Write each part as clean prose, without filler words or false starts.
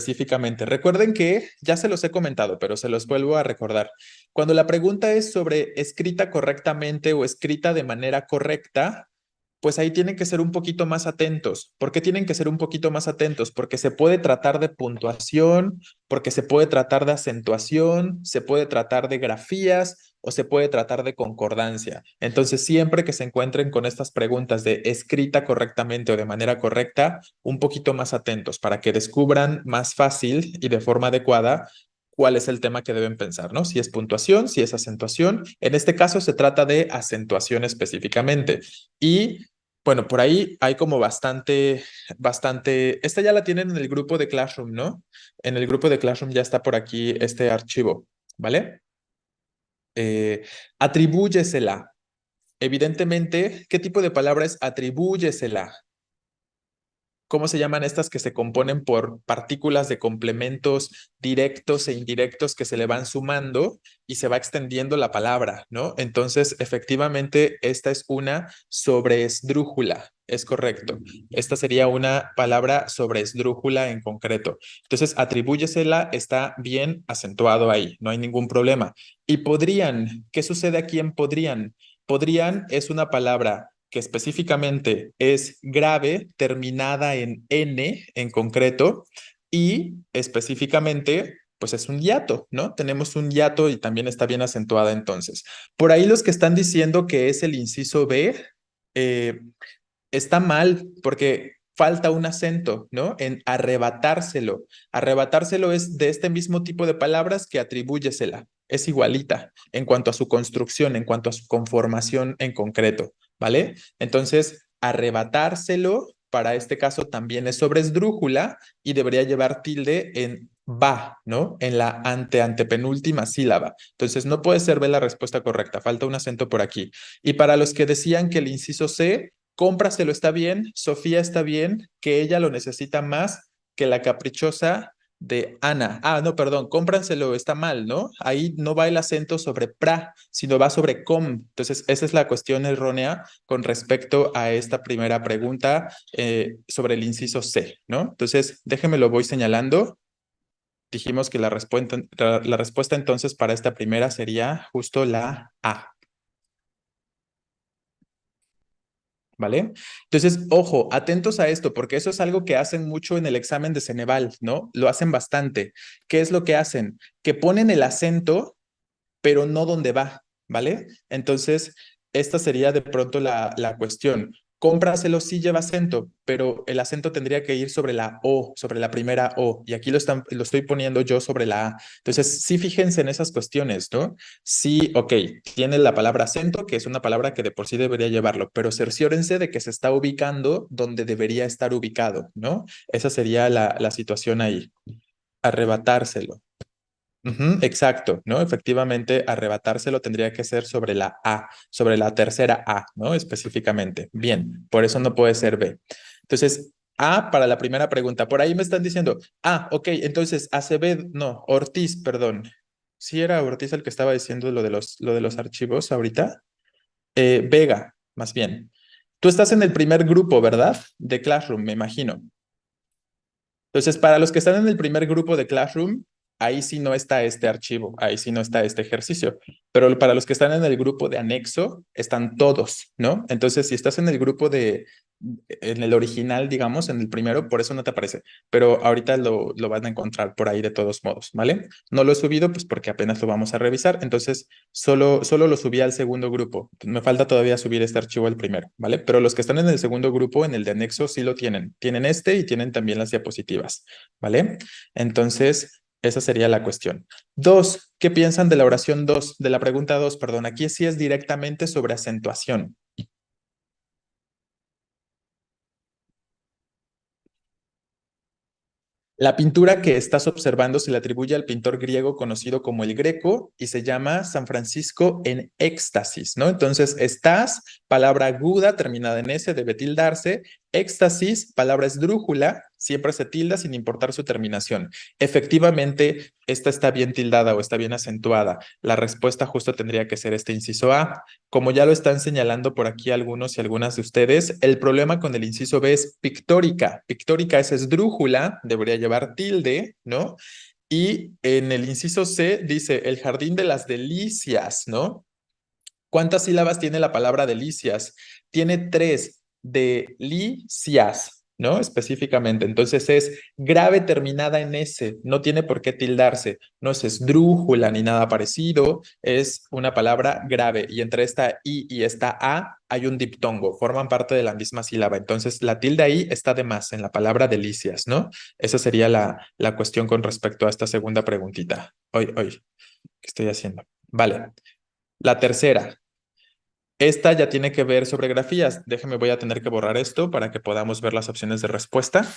específicamente. Recuerden que ya se los he comentado, pero se los vuelvo a recordar. Cuando la pregunta es sobre escrita correctamente o escrita de manera correcta, pues ahí tienen que ser un poquito más atentos. ¿Por qué tienen que ser un poquito más atentos? Porque se puede tratar de puntuación, porque se puede tratar de acentuación, se puede tratar de grafías o se puede tratar de concordancia. Entonces, siempre que se encuentren con estas preguntas de escrita correctamente o de manera correcta, un poquito más atentos para que descubran más fácil y de forma adecuada cuál es el tema que deben pensar, ¿no? Si es puntuación, si es acentuación. En este caso se trata de acentuación específicamente. Y bueno, por ahí hay como bastante, esta ya la tienen en el grupo de Classroom, ¿no? En el grupo de Classroom ya está por aquí este archivo, ¿vale? Atribúyesela. Evidentemente, ¿qué tipo de palabra es atribúyesela? ¿Cómo se llaman estas que se componen por partículas de complementos directos e indirectos que se le van sumando y se va extendiendo la palabra, ¿no? Entonces, efectivamente, esta es una sobreesdrújula, es correcto. Esta sería una palabra sobreesdrújula en concreto. Entonces, atribúyesela, está bien acentuado ahí, no hay ningún problema. Y podrían, ¿qué sucede aquí en podrían? Podrían es una palabra que específicamente es grave, terminada en N en concreto, y específicamente, pues es un hiato, ¿no? Tenemos un hiato y también está bien acentuada entonces. Por ahí los que están diciendo que es el inciso B, eh, está mal porque falta un acento, ¿no? En arrebatárselo. Arrebatárselo es de este mismo tipo de palabras que atribúyesela. Es igualita en cuanto a su construcción, en cuanto a su conformación en concreto, ¿vale? Entonces, arrebatárselo para este caso también es sobre esdrújula y debería llevar tilde en va, ¿no? En la antepenúltima sílaba. Entonces, no puede ser B la respuesta correcta, falta un acento por aquí. Y para los que decían que el inciso C cómpraselo, está bien, Sofía está bien, que ella lo necesita más que la caprichosa de Ana. Ah, no, perdón, cómpranselo, está mal, ¿no? Ahí no va el acento sobre pra, sino va sobre com. Entonces, esa es la cuestión errónea con respecto a esta primera pregunta sobre el inciso C, ¿no? Entonces, déjenme lo voy señalando. Dijimos que la respuesta entonces para esta primera sería justo la A. ¿Vale? Entonces, ojo, atentos a esto, porque eso es algo que hacen mucho en el examen de Ceneval, ¿no? Lo hacen bastante. ¿Qué es lo que hacen? Que ponen el acento, pero no donde va, ¿vale? Entonces, esta sería de pronto la cuestión. Cómpraselo sí lleva acento, pero el acento tendría que ir sobre la O, sobre la primera O, y aquí lo estoy poniendo yo sobre la A. Entonces, sí fíjense en esas cuestiones, ¿no? Sí, ok, tiene la palabra acento, que es una palabra que de por sí debería llevarlo, pero cerciórense de que se está ubicando donde debería estar ubicado, ¿no? Esa sería la situación ahí. Arrebatárselo. Ujú, exacto, ¿no? Efectivamente, arrebatárselo tendría que ser sobre la A, sobre la tercera A, ¿no? Específicamente. Bien, por eso no puede ser B. Entonces, A para la primera pregunta. Por ahí me están diciendo, ok, entonces Acevedo, no, Ortiz, perdón. Sí era Ortiz el que estaba diciendo lo de los archivos ahorita. Vega, más bien. Tú estás en el primer grupo, ¿verdad? De Classroom, me imagino. Entonces, para los que están en el primer grupo de Classroom, ahí sí no está este archivo, ahí sí no está este ejercicio. Pero para los que están en el grupo de anexo, están todos, ¿no? Entonces, si estás en el grupo en el original, digamos, en el primero, por eso no te aparece. Pero ahorita lo van a encontrar por ahí de todos modos, ¿vale? No lo he subido, pues porque apenas lo vamos a revisar. Entonces, solo lo subí al segundo grupo. Me falta todavía subir este archivo al primero, ¿vale? Pero los que están en el segundo grupo, en el de anexo, sí lo tienen. Tienen este y tienen también las diapositivas, ¿vale? Entonces, esa sería la cuestión. Dos, ¿qué piensan de la oración 2, de la pregunta 2, perdón? Aquí sí es directamente sobre acentuación. La pintura que estás observando se le atribuye al pintor griego conocido como el Greco y se llama San Francisco en éxtasis, ¿no? Entonces, estás, palabra aguda terminada en S, debe tildarse, Éxtasis, palabra esdrújula, siempre se tilda sin importar su terminación. Efectivamente, esta está bien tildada o está bien acentuada. La respuesta justo tendría que ser este inciso A. Como ya lo están señalando por aquí algunos y algunas de ustedes, el problema con el inciso B es pictórica. Pictórica es esdrújula, debería llevar tilde, ¿no? Y en el inciso C dice el jardín de las delicias, ¿no? ¿Cuántas sílabas tiene la palabra delicias? Tiene 3, delicias, ¿no? Específicamente. Entonces es grave terminada en S, no tiene por qué tildarse, no es esdrújula ni nada parecido, es una palabra grave y entre esta I y esta A hay un diptongo, forman parte de la misma sílaba. Entonces la tilde ahí está de más en la palabra delicias, ¿no? Esa sería la cuestión con respecto a esta segunda preguntita. ¿Qué estoy haciendo? Vale. La tercera. Esta ya tiene que ver sobre grafías. Déjeme, voy a tener que borrar esto para que podamos ver las opciones de respuesta.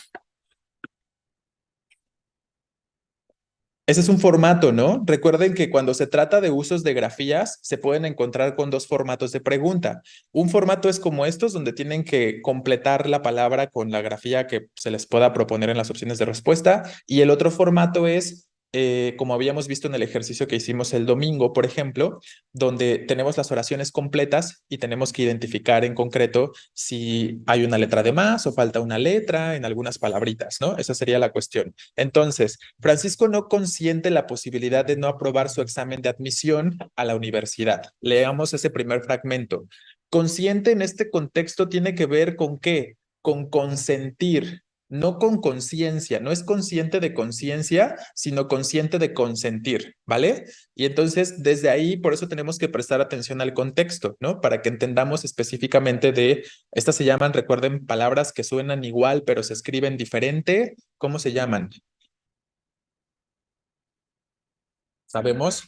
Ese es un formato, ¿no? Recuerden que cuando se trata de usos de grafías, se pueden encontrar con 2 formatos de pregunta. Un formato es como estos, donde tienen que completar la palabra con la grafía que se les pueda proponer en las opciones de respuesta. Y el otro formato es, como habíamos visto en el ejercicio que hicimos el domingo, por ejemplo, donde tenemos las oraciones completas y tenemos que identificar en concreto si hay una letra de más o falta una letra en algunas palabritas, ¿no? Esa sería la cuestión. Entonces, Francisco no consiente la posibilidad de no aprobar su examen de admisión a la universidad. Leamos ese primer fragmento. Consciente en este contexto tiene que ver con qué? Con consentir, no con conciencia. No es consciente de conciencia, sino consciente de consentir, ¿vale? Y entonces, desde ahí, por eso tenemos que prestar atención al contexto, ¿no? Para que entendamos específicamente estas se llaman, recuerden, palabras que suenan igual, pero se escriben diferente. ¿Cómo se llaman? ¿Sabemos?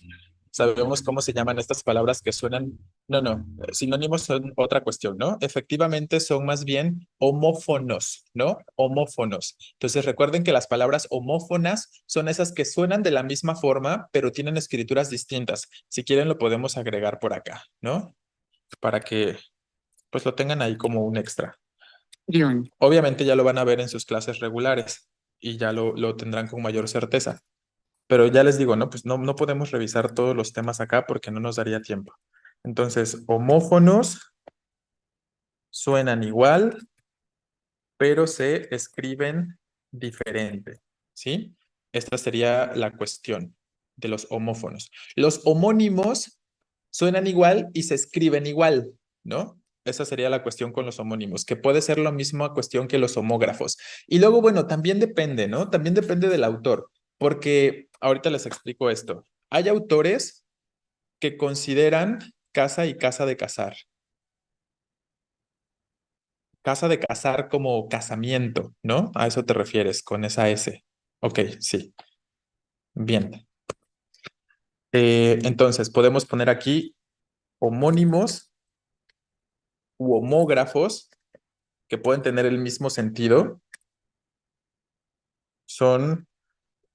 ¿Sabemos cómo se llaman estas palabras que suenan? No, no, sinónimos son otra cuestión, ¿no? Efectivamente son más bien homófonos, ¿no? Homófonos. Entonces recuerden que las palabras homófonas son esas que suenan de la misma forma, pero tienen escrituras distintas. Si quieren lo podemos agregar por acá, ¿no? Para que pues lo tengan ahí como un extra. Obviamente ya lo van a ver en sus clases regulares y ya lo tendrán con mayor certeza. Pero ya les digo, ¿no? Pues no podemos revisar todos los temas acá porque no nos daría tiempo. Entonces, homófonos suenan igual, pero se escriben diferente, ¿sí? Esta sería la cuestión de los homófonos. Los homónimos suenan igual y se escriben igual, ¿no? Esa sería la cuestión con los homónimos, que puede ser lo mismo a cuestión que los homógrafos. Y luego, bueno, también depende, ¿no? También depende del autor, porque ahorita les explico esto. Hay autores que consideran casa y casa de casar. Casa de casar como casamiento, ¿no? A eso te refieres con esa S. Ok, sí. Bien. Entonces, podemos poner aquí homónimos u homógrafos que pueden tener el mismo sentido. Son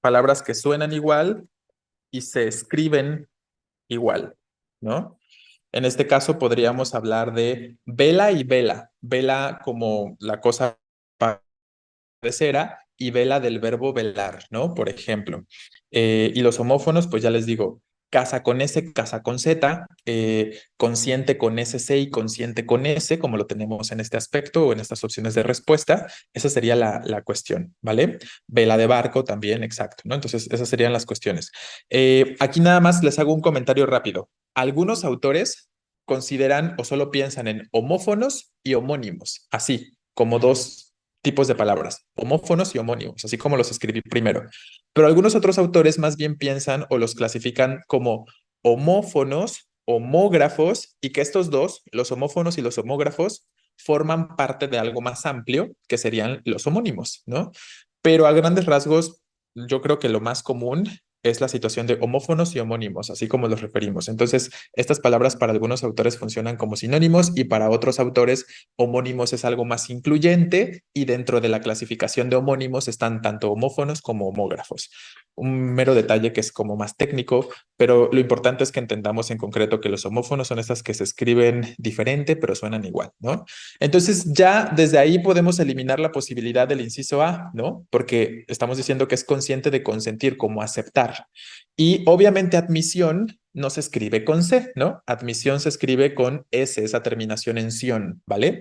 palabras que suenan igual y se escriben igual, ¿no? En este caso podríamos hablar de vela y vela. Vela como la cosa de cera y vela del verbo velar, ¿no? Por ejemplo. Y los homófonos, pues ya les digo, casa con S, casa con Z, consciente con SC y consciente con S, como lo tenemos en este aspecto o en estas opciones de respuesta. Esa sería la cuestión, ¿vale? Vela de barco también, exacto, ¿no? Entonces, esas serían las cuestiones. Aquí nada más les hago un comentario rápido. Algunos autores consideran o solo piensan en homófonos y homónimos, así como 2 tipos de palabras, homófonos y homónimos, así como los escribí primero. Pero algunos otros autores más bien piensan o los clasifican como homófonos, homógrafos, y que estos dos, los homófonos y los homógrafos, forman parte de algo más amplio, que serían los homónimos, ¿no? Pero a grandes rasgos, yo creo que lo más común es la situación de homófonos y homónimos, así como los referimos. Entonces, estas palabras para algunos autores funcionan como sinónimos y para otros autores homónimos es algo más incluyente y dentro de la clasificación de homónimos están tanto homófonos como homógrafos. un mero detalle que es como más técnico, pero lo importante es que entendamos en concreto que los homófonos son estas que se escriben diferente, pero suenan igual, ¿no? Entonces ya desde ahí podemos eliminar la posibilidad del inciso A, ¿no? Porque estamos diciendo que es consciente de consentir, como aceptar. Y obviamente admisión no se escribe con C, ¿no? Admisión se escribe con S, esa terminación en ción, ¿vale?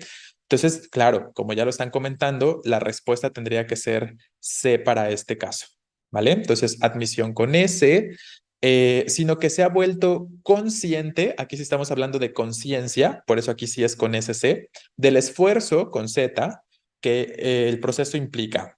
Entonces, claro, como ya lo están comentando, la respuesta tendría que ser C para este caso, ¿vale? Entonces, admisión con S, sino que se ha vuelto consciente, aquí sí estamos hablando de conciencia, por eso aquí sí es con SC, del esfuerzo con Z que el proceso implica.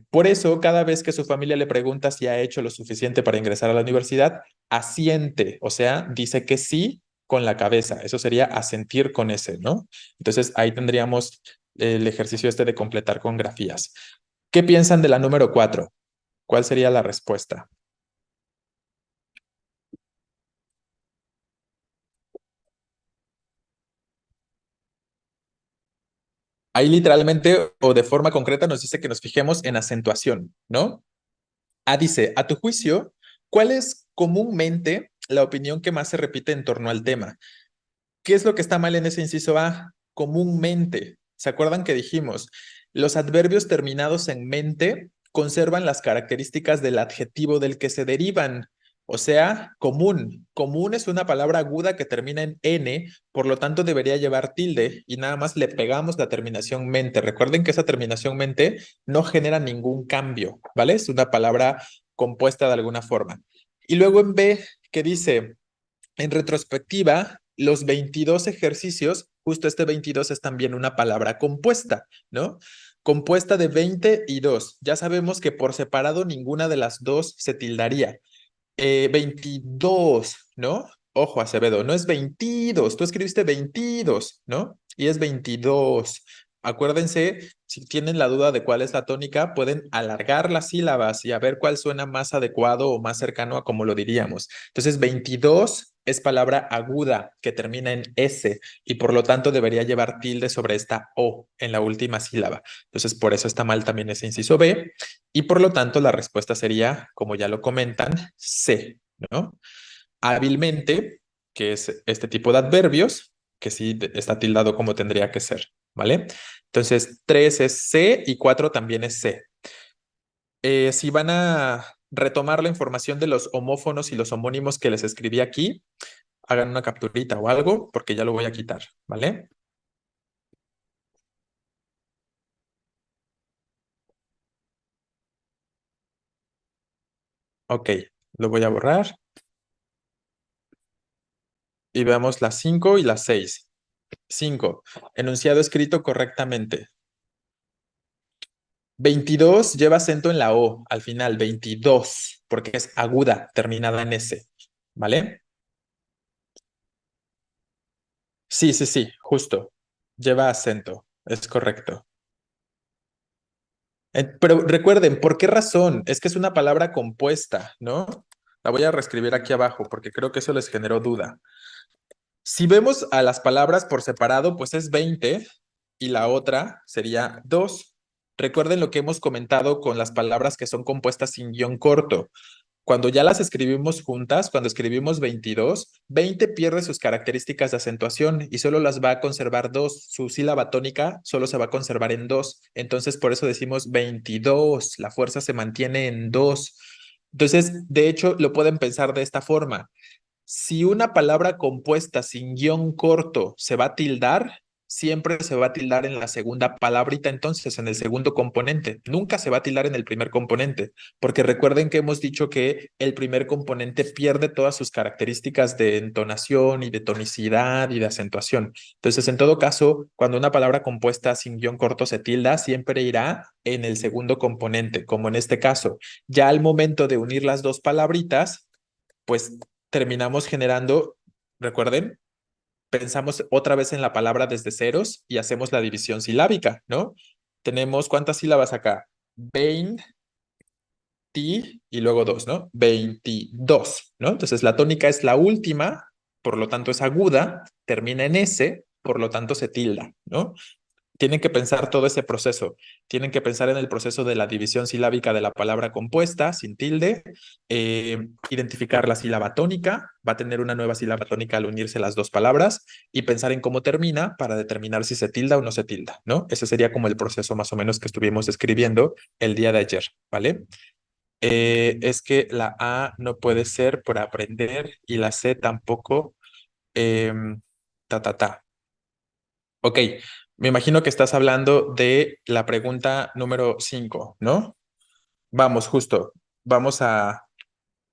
Por eso, cada vez que su familia le pregunta si ha hecho lo suficiente para ingresar a la universidad, asiente, o sea, dice que sí con la cabeza. Eso sería asentir con ese, ¿no? Entonces, ahí tendríamos el ejercicio este de completar con grafías. ¿Qué piensan de la número 4? ¿Cuál sería la respuesta? Ahí literalmente o de forma concreta nos dice que nos fijemos en acentuación, ¿no? Dice, a tu juicio, ¿cuál es comúnmente la opinión que más se repite en torno al tema? ¿Qué es lo que está mal en ese inciso A? Comúnmente. ¿Se acuerdan que dijimos? Los adverbios terminados en mente conservan las características del adjetivo del que se derivan. O sea, común. Común es una palabra aguda que termina en N, por lo tanto debería llevar tilde y nada más le pegamos la terminación mente. Recuerden que esa terminación mente no genera ningún cambio, ¿vale? Es una palabra compuesta de alguna forma. Y luego en B, que dice, en retrospectiva, los 22 ejercicios, justo este 22 es también una palabra compuesta, ¿no? Compuesta de 20 y 2. Ya sabemos que por separado ninguna de las dos se tildaría. 22, ¿no? Ojo, Acevedo, no es 22, tú escribiste 22, ¿no? Y es 22. Acuérdense, si tienen la duda de cuál es la tónica, pueden alargar las sílabas y a ver cuál suena más adecuado o más cercano a como lo diríamos. Entonces, 22 es palabra aguda que termina en S y por lo tanto debería llevar tilde sobre esta O en la última sílaba. Entonces, por eso está mal también ese inciso B. Y por lo tanto, la respuesta sería, como ya lo comentan, C, ¿no? Hábilmente, que es este tipo de adverbios, que sí está tildado como tendría que ser, ¿vale? Entonces, 3 es C y 4 también es C. Si van a retomar la información de los homófonos y los homónimos que les escribí aquí, hagan una capturita o algo, porque ya lo voy a quitar, ¿vale? Ok, lo voy a borrar y veamos las 5 y las 6. 5. Enunciado escrito correctamente. 22 lleva acento en la O al final, 22, porque es aguda, terminada en S, ¿vale? Sí, sí, sí, justo. Lleva acento, es correcto. Pero recuerden, ¿por qué razón? Es que es una palabra compuesta, ¿no? La voy a reescribir aquí abajo porque creo que eso les generó duda. Si vemos a las palabras por separado, pues es 20 y la otra sería 2. Recuerden lo que hemos comentado con las palabras que son compuestas sin guión corto. Cuando ya las escribimos juntas, cuando escribimos 22, 20 pierde sus características de acentuación y solo las va a conservar 2. Su sílaba tónica solo se va a conservar en 2. Entonces, por eso decimos 22. La fuerza se mantiene en 2. Entonces, de hecho, lo pueden pensar de esta forma. Si una palabra compuesta sin guión corto se va a tildar, siempre se va a tildar en la segunda palabrita, entonces en el segundo componente. Nunca se va a tildar en el primer componente, porque recuerden que hemos dicho que el primer componente pierde todas sus características de entonación y de tonicidad y de acentuación. Entonces, en todo caso, cuando una palabra compuesta sin guión corto se tilda, siempre irá en el segundo componente, como en este caso. Ya al momento de unir las dos palabritas, pues terminamos generando, recuerden, pensamos otra vez en la palabra desde ceros y hacemos la división silábica, ¿no? Tenemos ¿cuántas sílabas acá? 20 y luego 2, ¿no? 22, ¿no? Entonces la tónica es la última, por lo tanto es aguda, termina en S, por lo tanto se tilda, ¿no? Tienen que pensar todo ese proceso. Tienen que pensar en el proceso de la división silábica de la palabra compuesta, sin tilde, identificar la sílaba tónica, va a tener una nueva sílaba tónica al unirse las dos palabras, y pensar en cómo termina para determinar si se tilda o no se tilda, ¿no? Ese sería como el proceso más o menos que estuvimos escribiendo el día de ayer, ¿vale? Es que la A no puede ser por aprender y la C tampoco. Ta, ta, ta. Ok, me imagino que estás hablando de la pregunta número 5, ¿no? Vamos, justo, vamos a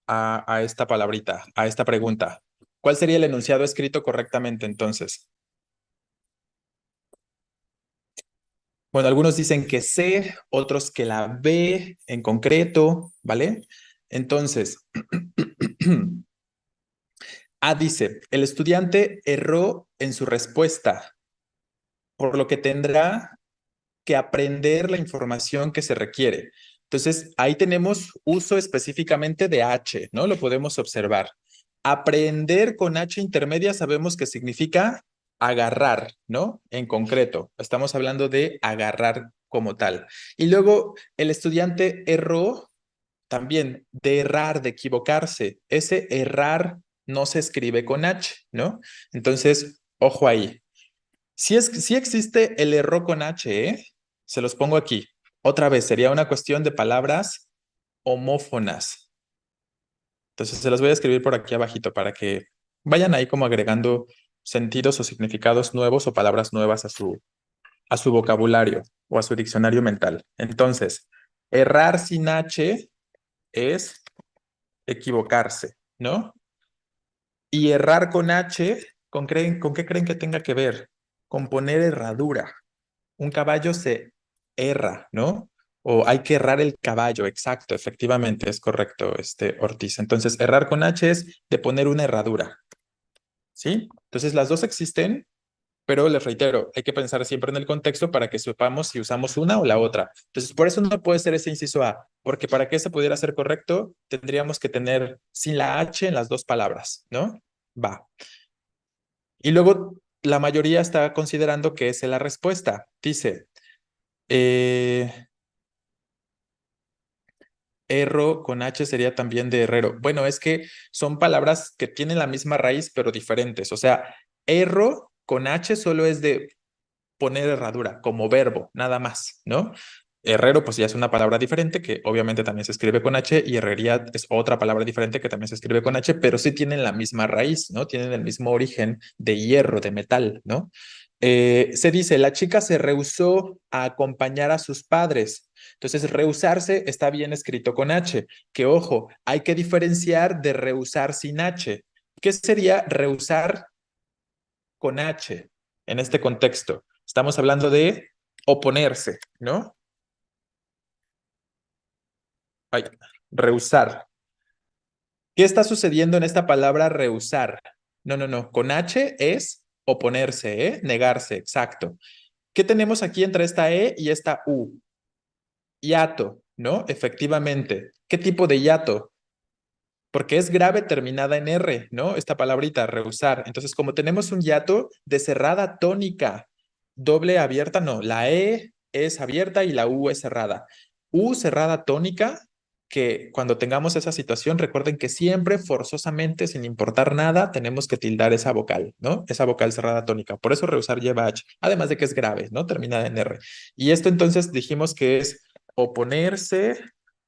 esta palabrita, a esta pregunta. ¿Cuál sería el enunciado escrito correctamente entonces? Bueno, algunos dicen que C, otros que la B en concreto, ¿vale? Entonces, A dice, el estudiante erró en su respuesta, por lo que tendrá que aprender la información que se requiere. Entonces, ahí tenemos uso específicamente de H, ¿no? Lo podemos observar. Aprender con H intermedia sabemos que significa agarrar, ¿no? En concreto, estamos hablando de agarrar como tal. Y luego el estudiante erró también de errar, de equivocarse. Ese errar no se escribe con H, ¿no? Entonces, ojo ahí. Sí existe el error con H, ¿eh? Se los pongo aquí. Otra vez, sería una cuestión de palabras homófonas. Entonces se las voy a escribir por aquí abajito para que vayan ahí como agregando sentidos o significados nuevos o palabras nuevas a su vocabulario o a su diccionario mental. Entonces, errar sin H es equivocarse, ¿no? Y errar con H, ¿con qué creen que tenga que ver? Con poner herradura. Un caballo se erra, ¿no? O hay que errar el caballo, exacto, efectivamente, es correcto, Ortiz. Entonces, errar con H es de poner una herradura, ¿sí? Entonces, las dos existen, pero les reitero, hay que pensar siempre en el contexto para que sepamos si usamos una o la otra. Entonces, por eso no puede ser ese inciso A, porque para que ese pudiera ser correcto, tendríamos que tener sin la H en las dos palabras, ¿no? Va. Y luego, la mayoría está considerando que esa es la respuesta. Dice, eh, erro con H sería también de herrero. Bueno, es que son palabras que tienen la misma raíz, pero diferentes. O sea, erro con H solo es de poner herradura como verbo, nada más, ¿no? Herrero, pues ya es una palabra diferente que obviamente también se escribe con H, y herrería es otra palabra diferente que también se escribe con H, pero sí tienen la misma raíz, ¿no? Tienen el mismo origen de hierro, de metal, ¿no? Se dice, la chica se rehusó a acompañar a sus padres. Entonces, rehusarse está bien escrito con H, que ojo, hay que diferenciar de rehusar sin H. ¿Qué sería rehusar con H en este contexto? Estamos hablando de oponerse, ¿no? Ay, rehusar. ¿Qué está sucediendo en esta palabra rehusar? No, no, no. Con H es oponerse, ¿eh? Negarse, exacto. ¿Qué tenemos aquí entre esta E y esta U? Hiato, ¿no? Efectivamente. ¿Qué tipo de hiato? Porque es grave terminada en R, ¿no? Esta palabrita, rehusar. Entonces, como tenemos un hiato de cerrada tónica, doble abierta, no, la E es abierta y la U es cerrada. U cerrada tónica, que cuando tengamos esa situación, recuerden que siempre forzosamente, sin importar nada, tenemos que tildar esa vocal, ¿no? Esa vocal cerrada tónica. Por eso rehusar lleva H, además de que es grave, ¿no? Terminada en R. Y esto entonces dijimos que es oponerse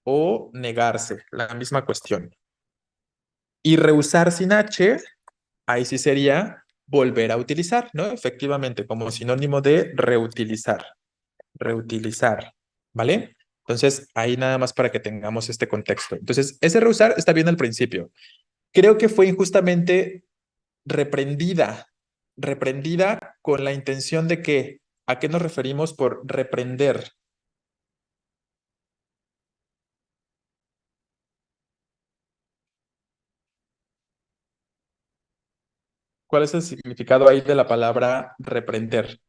o negarse, la misma cuestión. Y rehusar sin H, ahí sí sería volver a utilizar, ¿no? Efectivamente, como sinónimo de reutilizar, reutilizar, ¿vale? Entonces, ahí nada más para que tengamos este contexto. Entonces, ese rehusar está bien al principio. Creo que fue injustamente reprendida, reprendida con la intención de que, ¿a qué nos referimos por reprender? ¿Cuál es el significado ahí de la palabra reprender?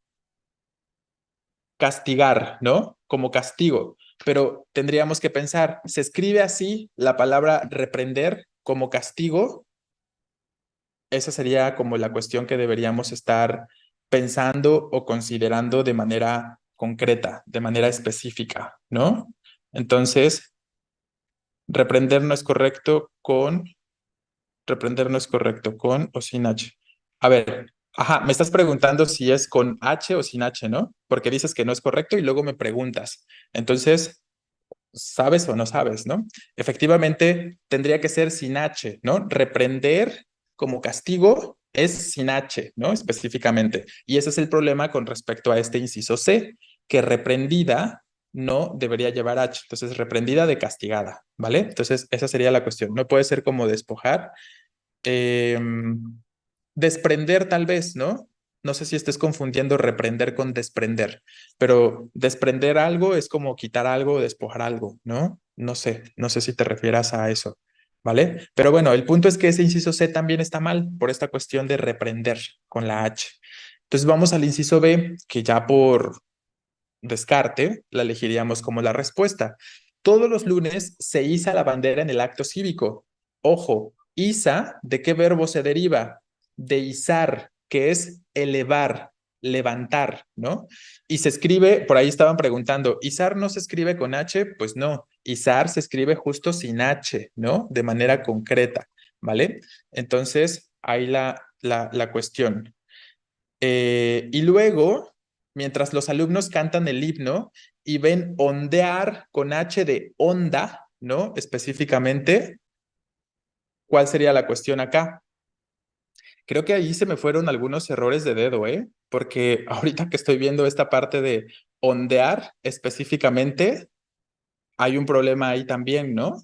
Castigar, ¿no? Como castigo. Pero tendríamos que pensar, ¿se escribe así la palabra reprender como castigo? Esa sería como la cuestión que deberíamos estar pensando o considerando de manera concreta, de manera específica, ¿no? Entonces, reprender no es correcto con, reprender no es correcto con o sin H. A ver, ajá, me estás preguntando si es con H o sin H, ¿no? Porque dices que no es correcto y luego me preguntas. Entonces, ¿sabes o no sabes, no? Efectivamente, tendría que ser sin H, ¿no? Reprender como castigo es sin H, ¿no? Específicamente. Y ese es el problema con respecto a este inciso C, que reprendida no debería llevar H. Entonces, reprendida de castigada, ¿vale? Entonces, esa sería la cuestión. No puede ser como despojar. Eh, Desprender tal vez, ¿no? No sé si estés confundiendo reprender con desprender, pero desprender algo es como quitar algo o despojar algo, ¿no? No sé si te refieras a eso, ¿vale? Pero bueno, el punto es que ese inciso C también está mal por esta cuestión de reprender con la H. Entonces vamos al inciso B, que ya por descarte la elegiríamos como la respuesta. Todos los lunes se iza la bandera en el acto cívico. Ojo, iza, ¿de qué verbo se deriva? De izar, que es elevar, levantar, ¿no? Y se escribe, por ahí estaban preguntando, ¿izar no se escribe con H? Pues no, izar se escribe justo sin H, ¿no? De manera concreta, ¿vale? Entonces, ahí la cuestión. Y luego, mientras los alumnos cantan el himno y ven ondear con H de onda, ¿no? Específicamente, ¿cuál sería la cuestión acá? Creo que ahí se me fueron algunos errores de dedo, ¿eh? Porque ahorita que estoy viendo esta parte de ondear específicamente, hay un problema ahí también, ¿no?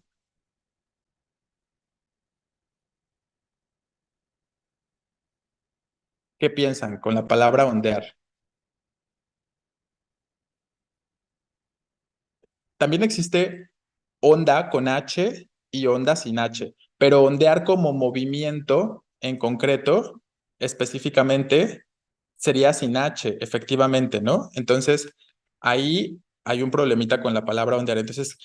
¿Qué piensan con la palabra ondear? También existe onda con H y onda sin H, pero ondear como movimiento en concreto, específicamente, sería sin H, efectivamente, ¿no? Entonces, ahí hay un problemita con la palabra ondear. Entonces,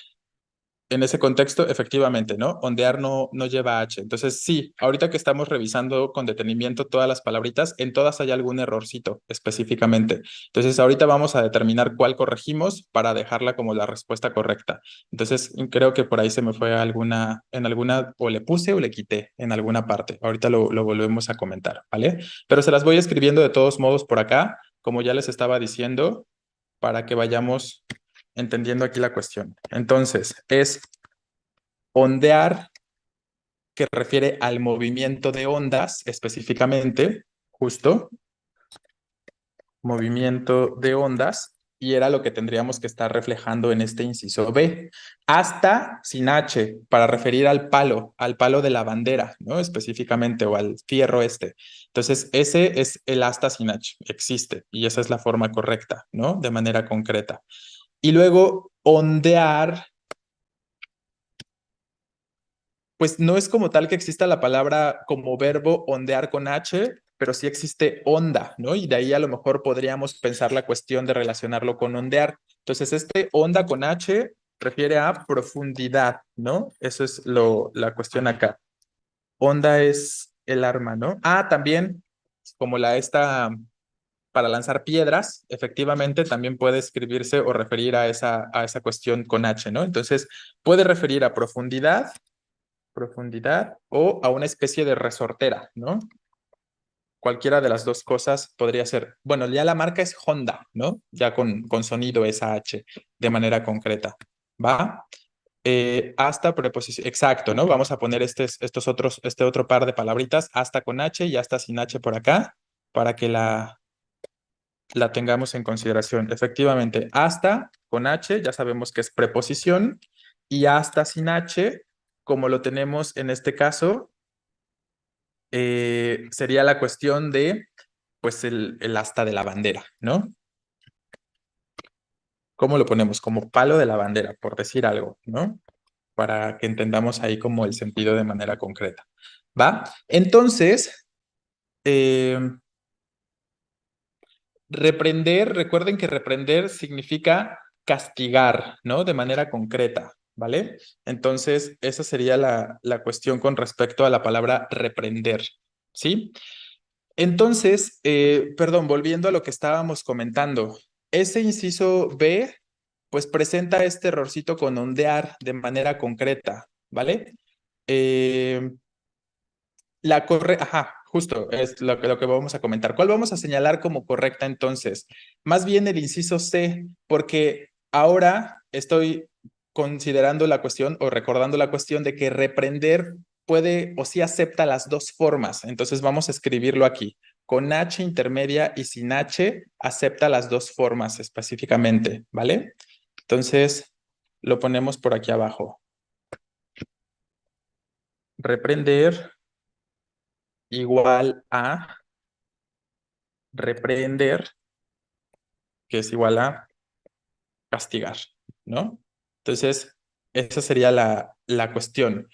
en ese contexto, efectivamente, ¿no? Ondear no lleva H. Entonces, sí, ahorita que estamos revisando con detenimiento todas las palabritas, en todas hay algún errorcito específicamente. Entonces, ahorita vamos a determinar cuál corregimos para dejarla como la respuesta correcta. Entonces, creo que por ahí se me fue alguna, en alguna, o le puse o le quité en alguna parte. Ahorita lo volvemos a comentar, ¿vale? Pero se las voy escribiendo de todos modos por acá, como ya les estaba diciendo, para que vayamos entendiendo aquí la cuestión. Entonces, es ondear, que refiere al movimiento de ondas específicamente, justo, movimiento de ondas, y era lo que tendríamos que estar reflejando en este inciso B. Hasta sin H, para referir al palo de la bandera, ¿no? Específicamente, o al fierro este. Entonces, ese es el hasta sin H, existe, y esa es la forma correcta, ¿no? De manera concreta. Y luego, ondear, pues no es como tal que exista la palabra como verbo ondear con H, pero sí existe onda, ¿no? Y de ahí a lo mejor podríamos pensar la cuestión de relacionarlo con ondear. Entonces, este onda con H refiere a profundidad, ¿no? Eso es la cuestión acá. Onda es el arma, ¿no? Ah, también, como la esta para lanzar piedras, efectivamente también puede escribirse o referir a esa cuestión con H, ¿no? Entonces, puede referir a profundidad o a una especie de resortera, ¿no? Cualquiera de las dos cosas podría ser. Bueno, ya la marca es Honda, ¿no? Ya con sonido esa H de manera concreta. ¿Va? Hasta preposición, exacto, ¿no? Vamos a poner este otro par de palabritas, hasta con H y hasta sin H por acá, para que la tengamos en consideración. Efectivamente, hasta con H, ya sabemos que es preposición, y hasta sin H, como lo tenemos en este caso, sería la cuestión de, pues, el asta de la bandera, ¿no? ¿Cómo lo ponemos? Como palo de la bandera, por decir algo, ¿no? Para que entendamos ahí como el sentido de manera concreta. ¿Va? Entonces, eh, reprender, recuerden que reprender significa castigar, ¿no? De manera concreta, ¿vale? Entonces, esa sería la cuestión con respecto a la palabra reprender, ¿sí? Entonces, perdón, volviendo a lo que estábamos comentando, ese inciso B, pues presenta este errorcito con ondear de manera concreta, ¿vale? Eh, ajá, justo, es lo que vamos a comentar. ¿Cuál vamos a señalar como correcta entonces? Más bien el inciso C, porque ahora estoy considerando la cuestión o recordando la cuestión de que reprender puede o sí acepta las dos formas. Entonces vamos a escribirlo aquí. Con H intermedia y sin H acepta las dos formas específicamente, ¿vale? Entonces lo ponemos por aquí abajo. Reprender igual a reprender, que es igual a castigar, ¿no? Entonces, esa sería la cuestión.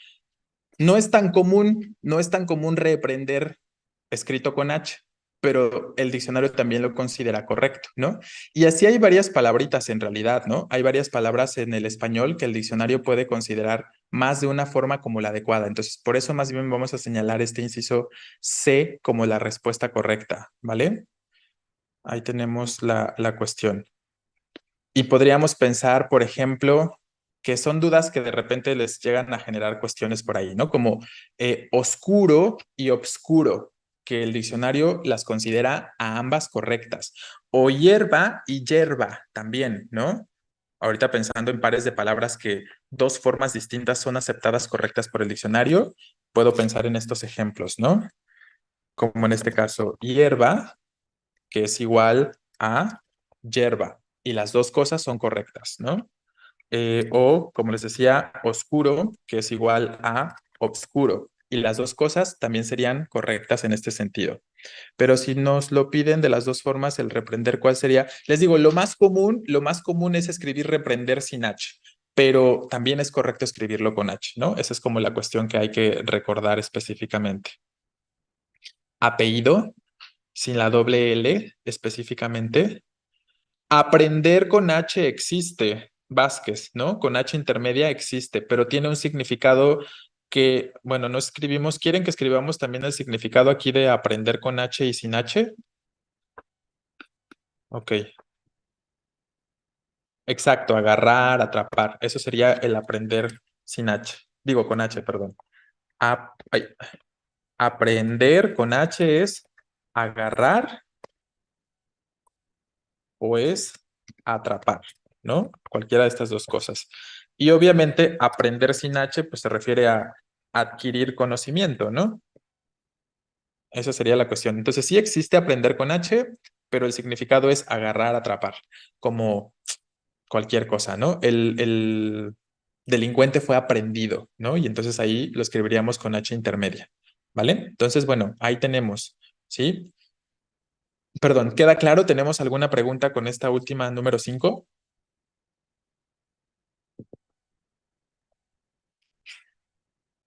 No es tan común reprender escrito con H, pero el diccionario también lo considera correcto, ¿no? Y así hay varias palabritas en realidad, ¿no? Hay varias palabras en el español que el diccionario puede considerar más de una forma como la adecuada. Entonces, por eso más bien vamos a señalar este inciso C como la respuesta correcta, ¿vale? Ahí tenemos la cuestión. Y podríamos pensar, por ejemplo, que son dudas que de repente les llegan a generar cuestiones por ahí, ¿no? Como oscuro y obscuro, que el diccionario las considera a ambas correctas. O hierba y yerba también, ¿no? Ahorita pensando en pares de palabras que dos formas distintas son aceptadas correctas por el diccionario, puedo pensar en estos ejemplos, ¿no? Como en este caso, hierba, que es igual a yerba, y las dos cosas son correctas, ¿no? O, como les decía, oscuro, que es igual a obscuro, y las dos cosas también serían correctas en este sentido. Pero si nos lo piden de las dos formas, el reprender, ¿cuál sería? Les digo, lo más común es escribir reprender sin H, pero también es correcto escribirlo con H, ¿no? Esa es como la cuestión que hay que recordar específicamente. Apellido, sin la doble L específicamente. Aprender con H existe, Vázquez, ¿no? Con H intermedia existe, pero tiene un significado que, bueno, no escribimos. ¿Quieren que escribamos también el significado aquí de aprender con H y sin H? Ok, exacto, agarrar, atrapar. Eso sería el aprender sin H. Digo, con H, perdón. Ay, aprender con H es agarrar o es atrapar, ¿no? Cualquiera de estas dos cosas. Y obviamente aprender sin H, pues se refiere a adquirir conocimiento, ¿no? Esa sería la cuestión. Entonces sí existe aprender con H, pero el significado es agarrar, atrapar, como cualquier cosa, ¿no? El delincuente fue aprendido, ¿no? Y entonces ahí lo escribiríamos con H intermedia, ¿vale? Entonces, bueno, ahí tenemos, ¿sí? Perdón, ¿queda claro? ¿Tenemos alguna pregunta con esta última número 5?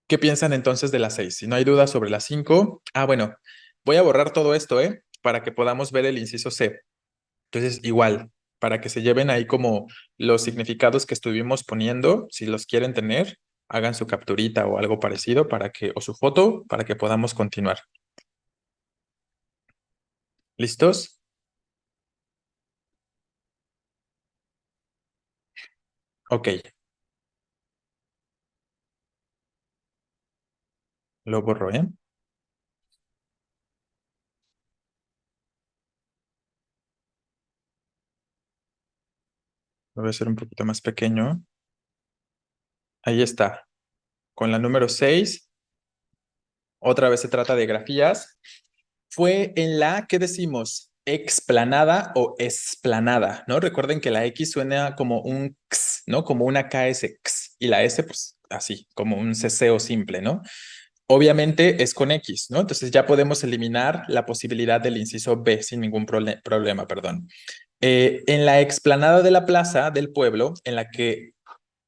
¿Qué piensan entonces de las 6? Si no hay duda sobre las 5. Bueno, voy a borrar todo esto, ¿eh? Para que podamos ver el inciso C. Entonces, igual, para que se lleven ahí como los significados que estuvimos poniendo, si los quieren tener, hagan su capturita o algo parecido o su foto, para que podamos continuar. ¿Listos? Ok, lo borro, ¿eh? Lo voy a hacer un poquito más pequeño. Ahí está. Con la número 6, otra vez se trata de grafías. Fue en la, ¿qué decimos? Explanada o esplanada, ¿no? Recuerden que la X suena como un X, ¿no? Como una KS, X, y la S, pues así, como un ceseo simple, ¿no? Obviamente es con X, ¿no? Entonces ya podemos eliminar la posibilidad del inciso B sin ningún problema, perdón. En la explanada de la plaza del pueblo, en la que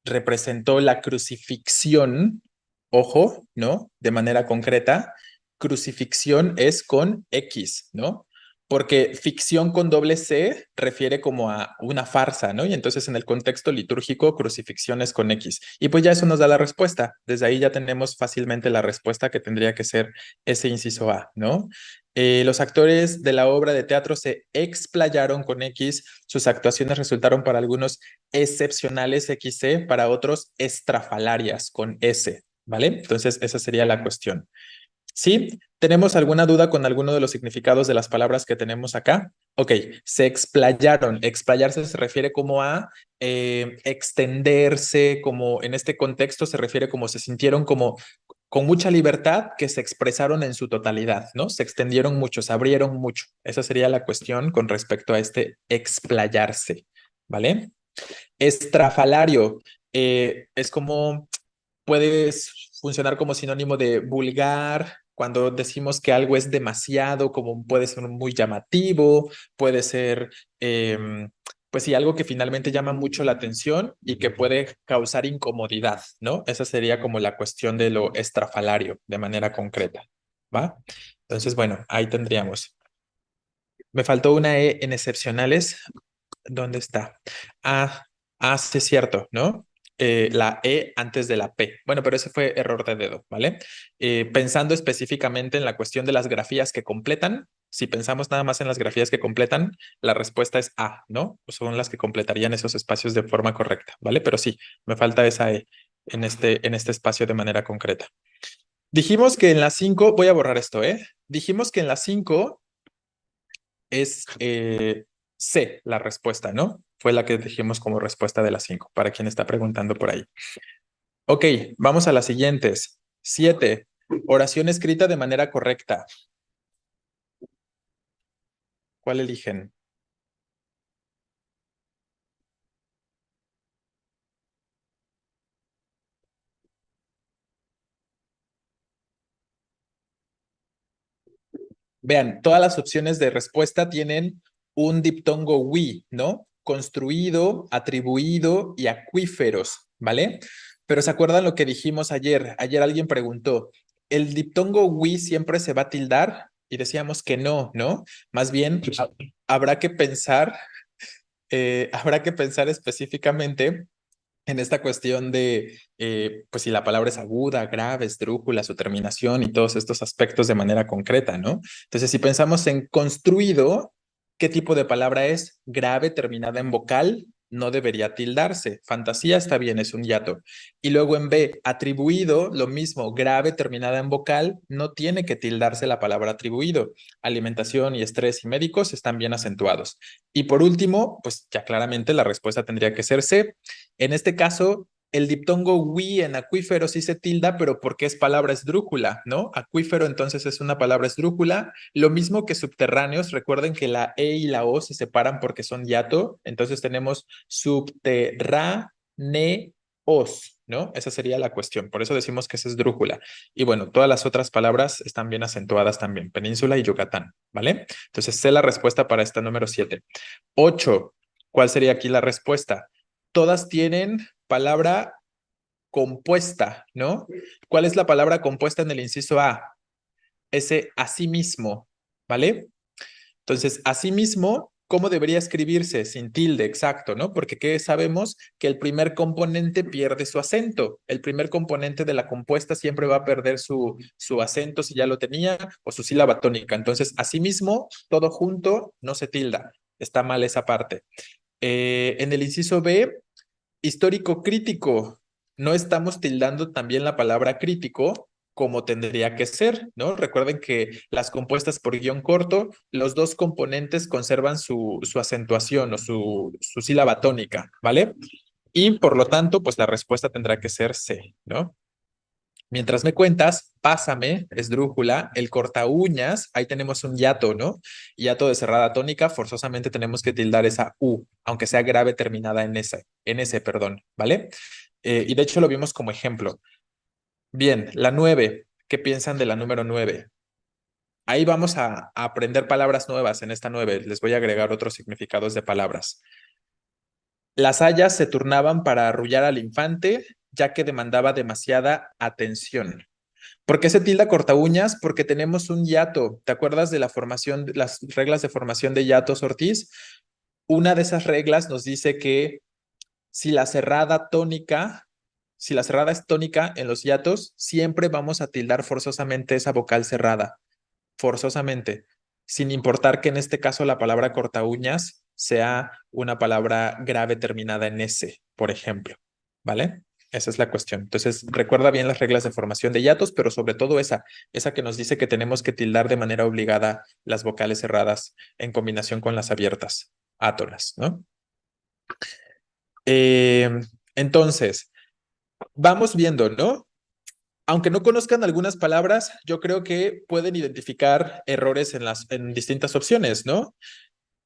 representó la crucifixión, ojo, ¿no? De manera concreta, crucifixión es con X, ¿no? porque ficción con doble C refiere como a una farsa, ¿no? Y entonces en el contexto litúrgico, crucifixión es con X. Y pues ya eso nos da la respuesta. Desde ahí ya tenemos fácilmente la respuesta que tendría que ser ese inciso A, ¿no? Los actores de la obra de teatro se explayaron con X, sus actuaciones resultaron para algunos excepcionales XC, para otros estrafalarias con S, ¿vale? Entonces esa sería la cuestión. ¿Sí? ¿Tenemos alguna duda con alguno de los significados de las palabras que tenemos acá? Ok, se explayaron. Explayarse se refiere como a extenderse, como en este contexto se refiere como se sintieron como con mucha libertad que se expresaron en su totalidad, ¿no? Se extendieron mucho, se abrieron mucho. Esa sería la cuestión con respecto a este explayarse, ¿vale? Estrafalario es como puede funcionar como sinónimo de vulgar, cuando decimos que algo es demasiado, como puede ser muy llamativo, puede ser, pues sí, algo que finalmente llama mucho la atención y que puede causar incomodidad, ¿no? Esa sería como la cuestión de lo estrafalario de manera concreta, ¿va? Entonces, bueno, ahí tendríamos. Me faltó una E en excepcionales. ¿Dónde está? Ah, sí es cierto, ¿no? La E antes de la P. Bueno, pero ese fue error de dedo, ¿vale? Pensando específicamente en la cuestión de las grafías que completan, si pensamos nada más en las grafías que completan, la respuesta es A, ¿no? Son las que completarían esos espacios de forma correcta, ¿vale? Pero sí, me falta esa E en este espacio de manera concreta. Dijimos que en la 5, voy a borrar esto, ¿eh? Dijimos que en la 5 es C la respuesta, ¿no? Fue la que dijimos como respuesta de las 5, para quien está preguntando por ahí. Ok, vamos a las siguientes. 7. Oración escrita de manera correcta. ¿Cuál eligen? Vean, todas las opciones de respuesta tienen un diptongo wi, ¿no? Construido, atribuido y acuíferos, ¿vale? Pero ¿se acuerdan lo que dijimos ayer? Ayer alguien preguntó, ¿el diptongo wi siempre se va a tildar? Y decíamos que no, ¿no? Más bien, habrá que pensar, habrá que pensar específicamente en esta cuestión de, pues si la palabra es aguda, grave, esdrújula, su terminación y todos estos aspectos de manera concreta, ¿no? Entonces, si pensamos en construido, ¿qué tipo de palabra es? Grave, terminada en vocal, no debería tildarse. Fantasía está bien, es un hiato. Y luego en B, atribuido, lo mismo, grave, terminada en vocal, no tiene que tildarse la palabra atribuido. Alimentación y estrés y médicos están bien acentuados. Y por último, pues ya claramente la respuesta tendría que ser C. En este caso, el diptongo wi en acuífero sí se tilda, pero porque es palabra esdrújula, ¿no? Acuífero entonces es una palabra esdrújula. Lo mismo que subterráneos, recuerden que la E y la O se separan porque son hiato, entonces tenemos subterráneos, ¿no? Esa sería la cuestión, por eso decimos que es esdrújula. Y bueno, todas las otras palabras están bien acentuadas también, Península y Yucatán, ¿vale? Entonces sé la respuesta para esta número 7. 8. ¿Cuál sería aquí la respuesta? Todas tienen palabra compuesta, ¿no? ¿Cuál es la palabra compuesta en el inciso A? Ese asimismo, ¿vale? Entonces, asimismo, ¿cómo debería escribirse? Sin tilde, exacto, ¿no? Porque ¿qué sabemos? Que el primer componente pierde su acento. El primer componente de la compuesta siempre va a perder su acento si ya lo tenía o su sílaba tónica. Entonces, asimismo, todo junto, no se tilda. Está mal esa parte. En el inciso B, histórico crítico. No estamos tildando también la palabra crítico como tendría que ser, ¿no? Recuerden que las compuestas por guión corto, los dos componentes conservan su acentuación o su sílaba tónica, ¿vale? Y por lo tanto, pues la respuesta tendrá que ser C, ¿no? Mientras me cuentas, pásame, esdrújula, el corta uñas, ahí tenemos un hiato, ¿no? Hiato de cerrada tónica, forzosamente tenemos que tildar esa U, aunque sea grave terminada en ese, perdón, ¿vale? Y de hecho lo vimos como ejemplo. Bien, la 9. ¿Qué piensan de la número 9? Ahí vamos a aprender palabras nuevas en esta 9. Les voy a agregar otros significados de palabras. Las hayas se turnaban para arrullar al infante, ya que demandaba demasiada atención. ¿Por qué se tilda corta uñas? Porque tenemos un hiato. ¿Te acuerdas de la formación, las reglas de formación de hiatos, Ortiz? Una de esas reglas nos dice que si la cerrada tónica, si la cerrada es tónica en los hiatos, siempre vamos a tildar forzosamente esa vocal cerrada, forzosamente, sin importar que en este caso la palabra corta uñas sea una palabra grave terminada en S, por ejemplo, ¿vale? Esa es la cuestión. Entonces, recuerda bien las reglas de formación de hiatos, pero sobre todo esa que nos dice que tenemos que tildar de manera obligada las vocales cerradas en combinación con las abiertas, átonas, ¿no? Eh, entonces, vamos viendo, ¿no? Aunque no conozcan algunas palabras, yo creo que pueden identificar errores en distintas opciones, ¿no?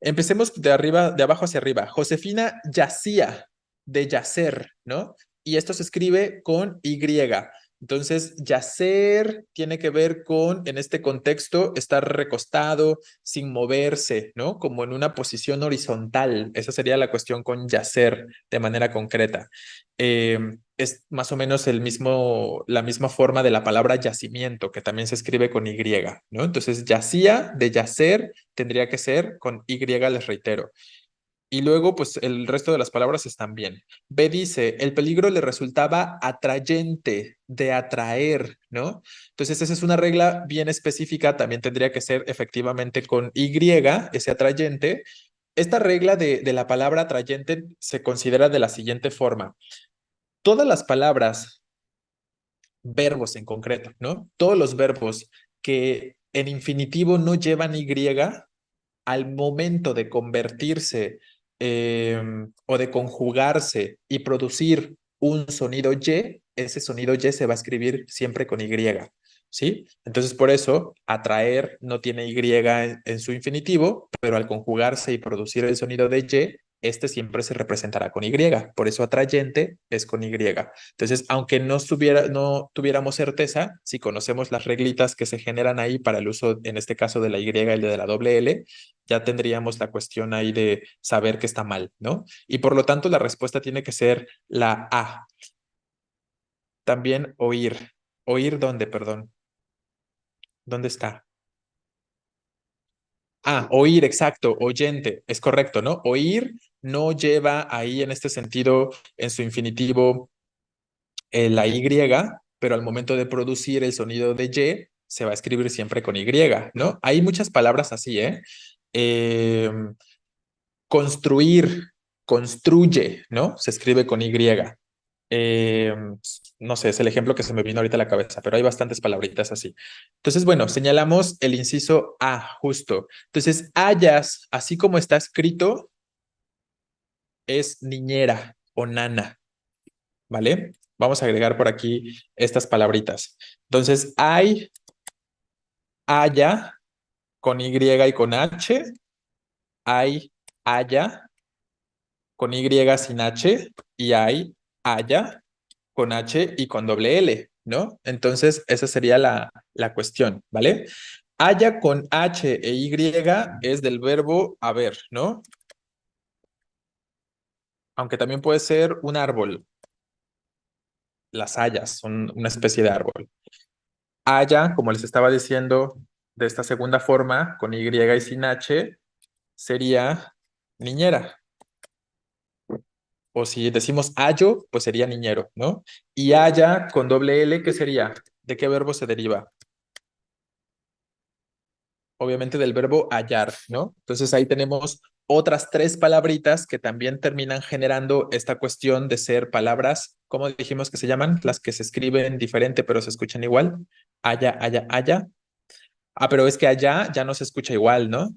Empecemos de arriba, de abajo hacia arriba. Josefina yacía, de yacer, ¿no? Y esto se escribe con Y. Entonces, yacer tiene que ver con, en este contexto, estar recostado, sin moverse, ¿no? Como en una posición horizontal. Esa sería la cuestión con yacer de manera concreta. Es más o menos la misma forma de la palabra yacimiento, que también se escribe con Y, ¿no? Entonces, yacía, de yacer, tendría que ser con Y, les reitero. Y luego, pues el resto de las palabras están bien. B dice, el peligro le resultaba atrayente, de atraer, ¿no? Entonces, esa es una regla bien específica, también tendría que ser efectivamente con Y, ese atrayente. Esta regla de la palabra atrayente se considera de la siguiente forma. Todas las palabras, verbos en concreto, ¿no? Todos los verbos que en infinitivo no llevan Y, al momento de convertirse o de conjugarse y producir un sonido Y, ese sonido Y se va a escribir siempre con Y, ¿sí? Entonces, por eso, atraer no tiene Y en su infinitivo, pero al conjugarse y producir el sonido de Y, este siempre se representará con Y. Por eso atrayente es con Y. Entonces, aunque no tuviéramos certeza, si conocemos las reglitas que se generan ahí para el uso, en este caso de la Y y de la doble L, ya tendríamos la cuestión ahí de saber que está mal, ¿no? Y por lo tanto, la respuesta tiene que ser la A. También oír. ¿Oír dónde, perdón? ¿Dónde está? Ah, oír, exacto, oyente, es correcto, ¿no? Oír no lleva ahí en este sentido, en su infinitivo, la Y, pero al momento de producir el sonido de Y, se va a escribir siempre con Y, ¿no? Hay muchas palabras así, ¿eh? Eh, construir, construye, ¿no? Se escribe con Y. Eh, no sé, es el ejemplo que se me vino ahorita a la cabeza, pero hay bastantes palabritas así. Entonces, bueno, señalamos el inciso A, justo. Entonces, hayas, así como está escrito, es niñera o nana, ¿vale? Vamos a agregar por aquí estas palabritas. Entonces, hay, haya, con Y y con H, hay, haya, con Y sin H, y hay, haya, con H y con doble L, ¿no? Entonces, esa sería la cuestión, ¿vale? Haya con H e Y es del verbo haber, ¿no? Aunque también puede ser un árbol. Las hayas son una especie de árbol. Haya, como les estaba diciendo, de esta segunda forma, con Y y sin H, sería niñera. O si decimos ayo, pues sería niñero, ¿no? Y haya con doble L, ¿qué sería? ¿De qué verbo se deriva? Obviamente del verbo hallar, ¿no? Entonces ahí tenemos otras tres palabritas que también terminan generando esta cuestión de ser palabras, ¿cómo dijimos que se llaman? Las que se escriben diferente pero se escuchan igual. Haya, haya, haya. Ah, pero es que allá ya no se escucha igual, ¿no?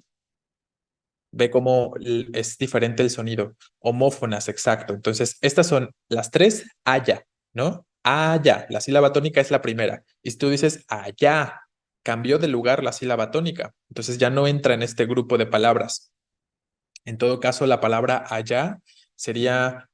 Ve cómo es diferente el sonido. Homófonas, exacto. Entonces, estas son las tres haya, ¿no? Haya, la sílaba tónica es la primera. Y si tú dices allá, cambió de lugar la sílaba tónica. Entonces ya no entra en este grupo de palabras. En todo caso, la palabra allá sería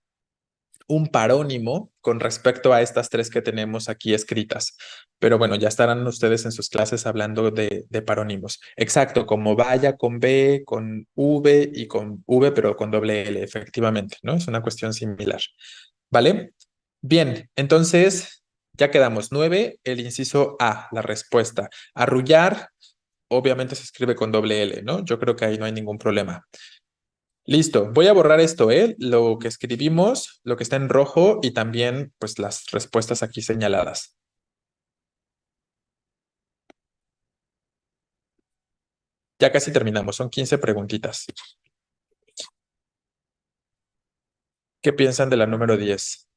un parónimo con respecto a estas tres que tenemos aquí escritas. Pero bueno, ya estarán ustedes en sus clases hablando de parónimos. Exacto, como vaya con B, con V y con V, pero con doble L, efectivamente, ¿no? Es una cuestión similar. ¿Vale? Bien, entonces Ya quedamos 9, el inciso A, la respuesta. Arrullar, obviamente se escribe con doble L, ¿no? Yo creo que ahí no hay ningún problema. Listo, voy a borrar esto, ¿eh? Lo que escribimos, lo que está en rojo y también pues las respuestas aquí señaladas. Ya casi terminamos, son 15 preguntitas. ¿Qué piensan de la número 10?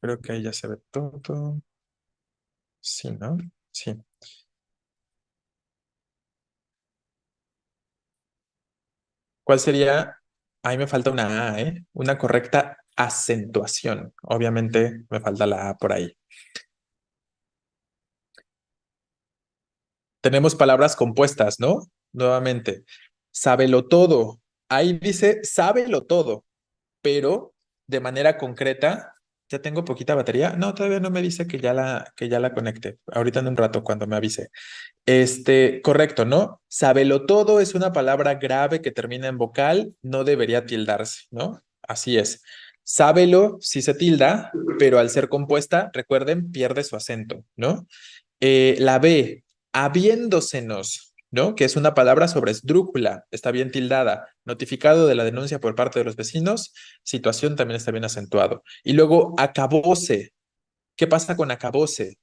Creo que ahí ya se ve todo. Sí, ¿no? Sí. ¿Cuál sería? Ahí me falta una A, ¿eh? Una correcta acentuación. Obviamente me falta la A por ahí. Tenemos palabras compuestas, ¿no? Nuevamente, sábelo todo. Ahí dice sábelo todo, pero de manera concreta, ya tengo poquita batería. No, todavía no me dice que ya la conecte. Ahorita en un rato cuando me avise. Correcto, ¿no? Sábelo todo es una palabra grave que termina en vocal, no debería tildarse, ¿no? Así es. Sábelo sí se tilda, pero al ser compuesta, recuerden, pierde su acento, ¿no? La B, habiéndosenos, ¿no? Que es una palabra sobre esdrújula, está bien tildada. Notificado de la denuncia por parte de los vecinos, situación también está bien acentuado. Y luego acabóse. ¿Qué pasa con acabóse?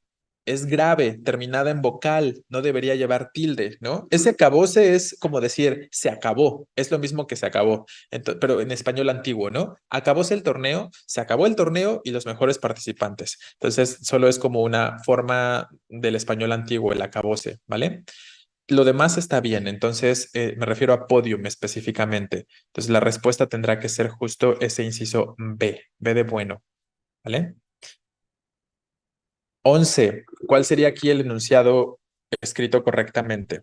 Es grave, terminada en vocal, no debería llevar tilde, ¿no? Ese acabóse es como decir, se acabó, es lo mismo que se acabó, pero en español antiguo, ¿no? Acabóse el torneo, se acabó el torneo y los mejores participantes. Entonces, solo es como una forma del español antiguo, el acabóse, ¿vale? Lo demás está bien, entonces me refiero a podium específicamente. Entonces, la respuesta tendrá que ser justo ese inciso B, B de bueno, ¿vale? 11. ¿Cuál sería aquí el enunciado escrito correctamente?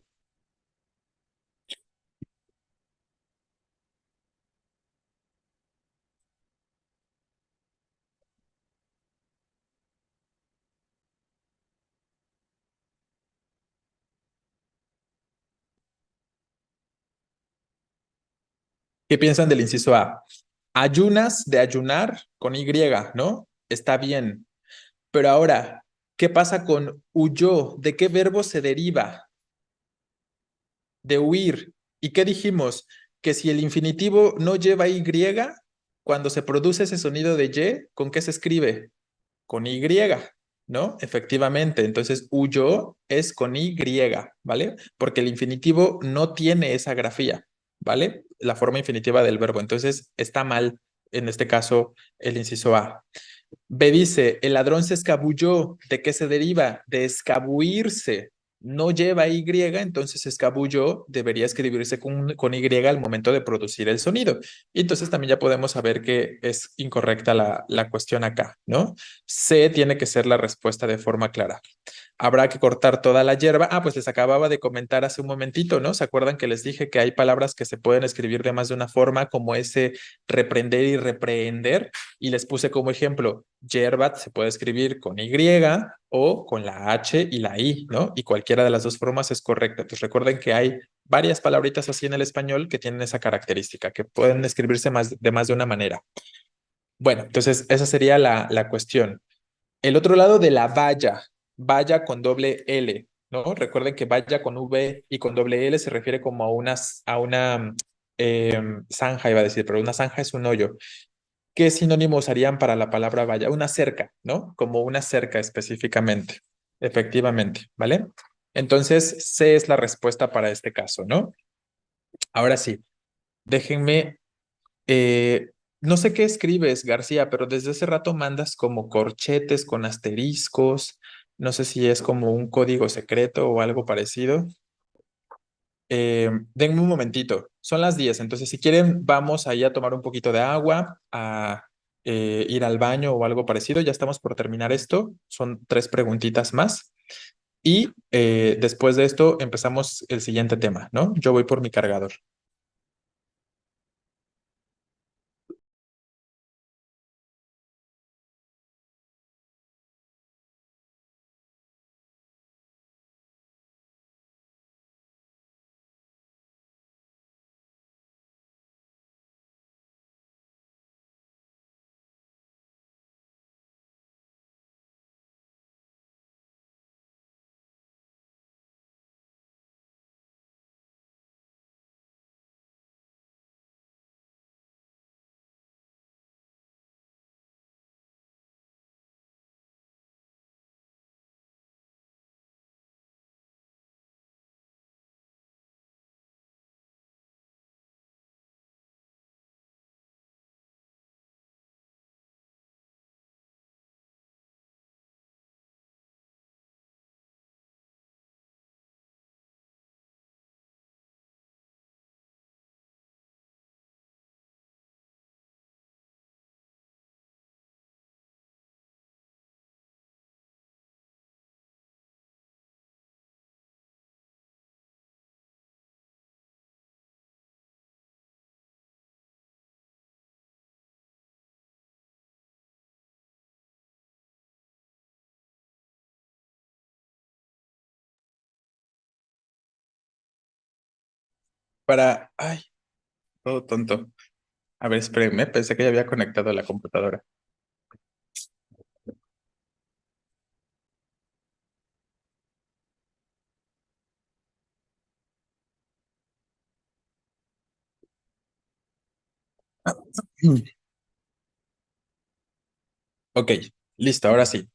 ¿Qué piensan del inciso A? Ayunas de ayunar con Y, ¿no? Está bien. Pero ahora, ¿qué pasa con huyó? ¿De qué verbo se deriva? De huir. ¿Y qué dijimos? Que si el infinitivo no lleva Y, cuando se produce ese sonido de Y, ¿con qué se escribe? Con Y, ¿no? Efectivamente, entonces huyó es con Y, ¿vale? Porque el infinitivo no tiene esa grafía, ¿vale? La forma infinitiva del verbo. Entonces está mal, en este caso, el inciso A. B dice, el ladrón se escabulló. ¿De qué se deriva? De escabuirse. No lleva Y, entonces escabulló debería escribirse con Y al momento de producir el sonido. Y entonces también ya podemos saber que es incorrecta la cuestión acá, ¿no? C tiene que ser la respuesta de forma clara. Habrá que cortar toda la hierba. Ah, pues les acababa de comentar hace un momentito, ¿no? ¿Se acuerdan que les dije que hay palabras que se pueden escribir de más de una forma, como ese reprender y reprehender? Y les puse como ejemplo, yerbat se puede escribir con Y o con la H y la I, ¿no? Y cualquiera de las dos formas es correcta. Entonces recuerden que hay varias palabritas así en el español que tienen esa característica, que pueden escribirse más de una manera. Bueno, entonces esa sería la cuestión. El otro lado de la valla, valla con doble L, ¿no? Recuerden que valla con V y con doble L se refiere como a una zanja, iba a decir, pero una zanja es un hoyo. ¿Qué sinónimos harían para la palabra valla? Una cerca, ¿no? Como una cerca específicamente. Efectivamente, ¿vale? Entonces, C es la respuesta para este caso, ¿no? Ahora sí, déjenme eh, no sé qué escribes, García, pero desde hace rato mandas como corchetes con asteriscos. No sé si es como un código secreto o algo parecido. Denme un momentito. Son las 10, entonces si quieren vamos ahí a tomar un poquito de agua, a ir al baño o algo parecido. Ya estamos por terminar esto. Son 3 preguntitas más. Y después de esto empezamos el siguiente tema, ¿no? Yo voy por mi cargador. Ay, todo tonto. A ver, espérenme, pensé que ya había conectado la computadora. Ok, listo, ahora sí.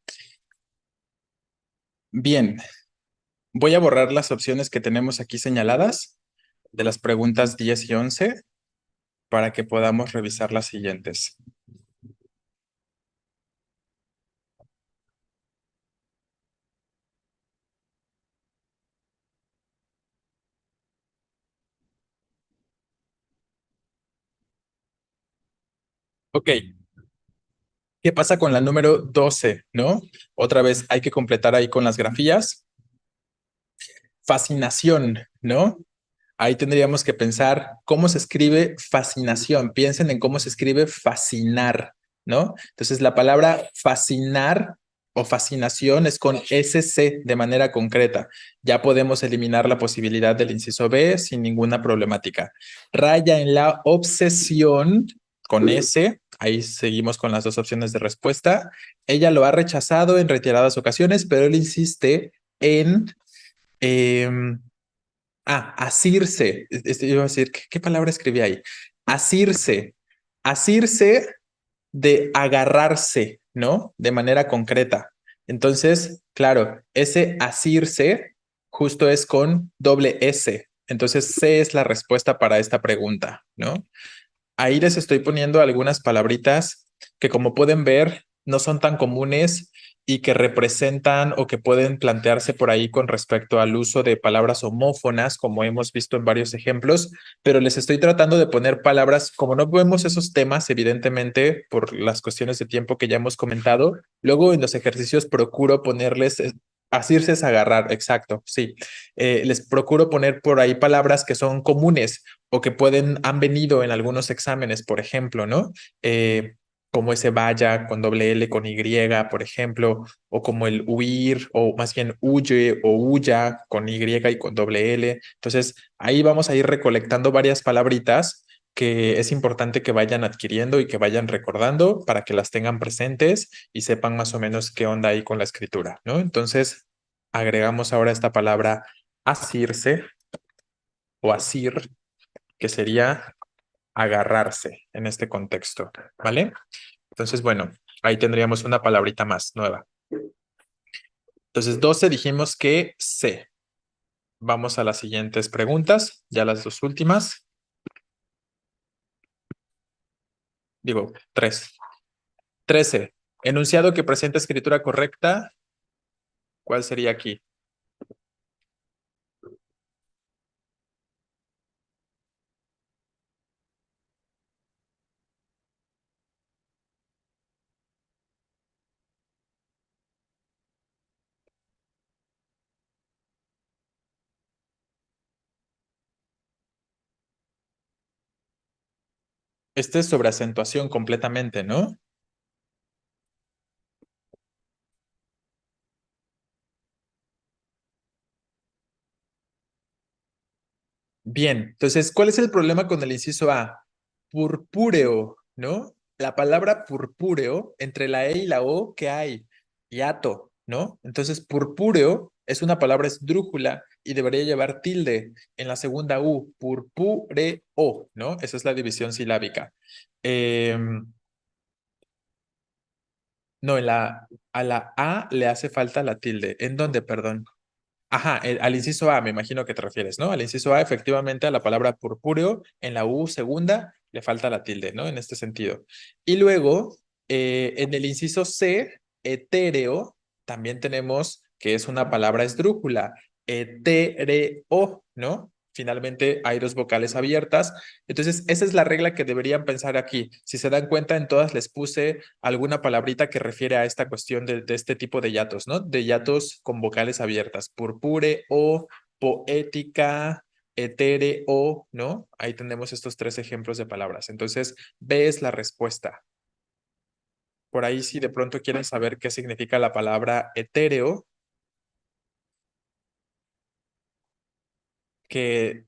Bien, voy a borrar las opciones que tenemos aquí señaladas de las preguntas 10 y 11 para que podamos revisar las siguientes. Ok, ¿qué pasa con la número 12, no? Otra vez hay que completar ahí con las grafías. Fascinación, ¿no? Ahí tendríamos que pensar cómo se escribe fascinación. Piensen en cómo se escribe fascinar, ¿no? Entonces, la palabra fascinar o fascinación es con SC de manera concreta. Ya podemos eliminar la posibilidad del inciso B sin ninguna problemática. Raya en la obsesión con S. Ahí seguimos con las dos opciones de respuesta. Ella lo ha rechazado en reiteradas ocasiones, pero él insiste en em, asirse. Iba a decir, ¿qué palabra escribí ahí? Asirse. Asirse de agarrarse, ¿no? De manera concreta. Entonces, claro, ese asirse justo es con doble S. Entonces, C es la respuesta para esta pregunta, ¿no? Ahí les estoy poniendo algunas palabritas que, como pueden ver, no son tan comunes y que representan o que pueden plantearse por ahí con respecto al uso de palabras homófonas, como hemos visto en varios ejemplos, pero les estoy tratando de poner palabras, como no vemos esos temas, evidentemente, por las cuestiones de tiempo que ya hemos comentado, luego en los ejercicios procuro ponerles, asirse es agarrar, exacto, sí. Les procuro poner por ahí palabras que son comunes o que han venido en algunos exámenes, por ejemplo, ¿no? Como ese vaya con doble L con Y, por ejemplo, o como el huir, o más bien huye o huya con Y y con doble L. Entonces, ahí vamos a ir recolectando varias palabritas que es importante que vayan adquiriendo y que vayan recordando para que las tengan presentes y sepan más o menos qué onda ahí con la escritura, ¿no? Entonces, agregamos ahora esta palabra asirse o asir, que sería agarrarse en este contexto, ¿vale? Entonces, bueno, ahí tendríamos una palabrita más nueva. Entonces, 12 dijimos que C. Vamos a las siguientes preguntas, ya las dos últimas. Digo, 3. 13. Enunciado que presenta escritura correcta, ¿cuál sería aquí? Este es sobre acentuación completamente, ¿no? Bien, entonces, ¿cuál es el problema con el inciso A? Purpúreo, ¿no? La palabra purpúreo, entre la E y la O, ¿qué hay? Hiato, ¿no? Entonces, purpúreo es una palabra esdrújula y debería llevar tilde en la segunda U, purpúreo, ¿no? Esa es la división silábica. No, a la A le hace falta la tilde. ¿En dónde, perdón? Ajá, al inciso A, me imagino que te refieres, ¿no? Al inciso A, efectivamente, a la palabra purpúreo, en la U segunda, le falta la tilde, ¿no? En este sentido. Y luego, en el inciso C, etéreo, también tenemos que es una palabra esdrújula, etéreo, ¿no? Finalmente hay dos vocales abiertas. Entonces, esa es la regla que deberían pensar aquí. Si se dan cuenta, en todas les puse alguna palabrita que refiere a esta cuestión de este tipo de hiatos, ¿no? De hiatos con vocales abiertas. Purpúreo, poética, etéreo, ¿no? Ahí tenemos estos tres ejemplos de palabras. Entonces, B es la respuesta. Por ahí, si de pronto quieren saber qué significa la palabra etéreo, que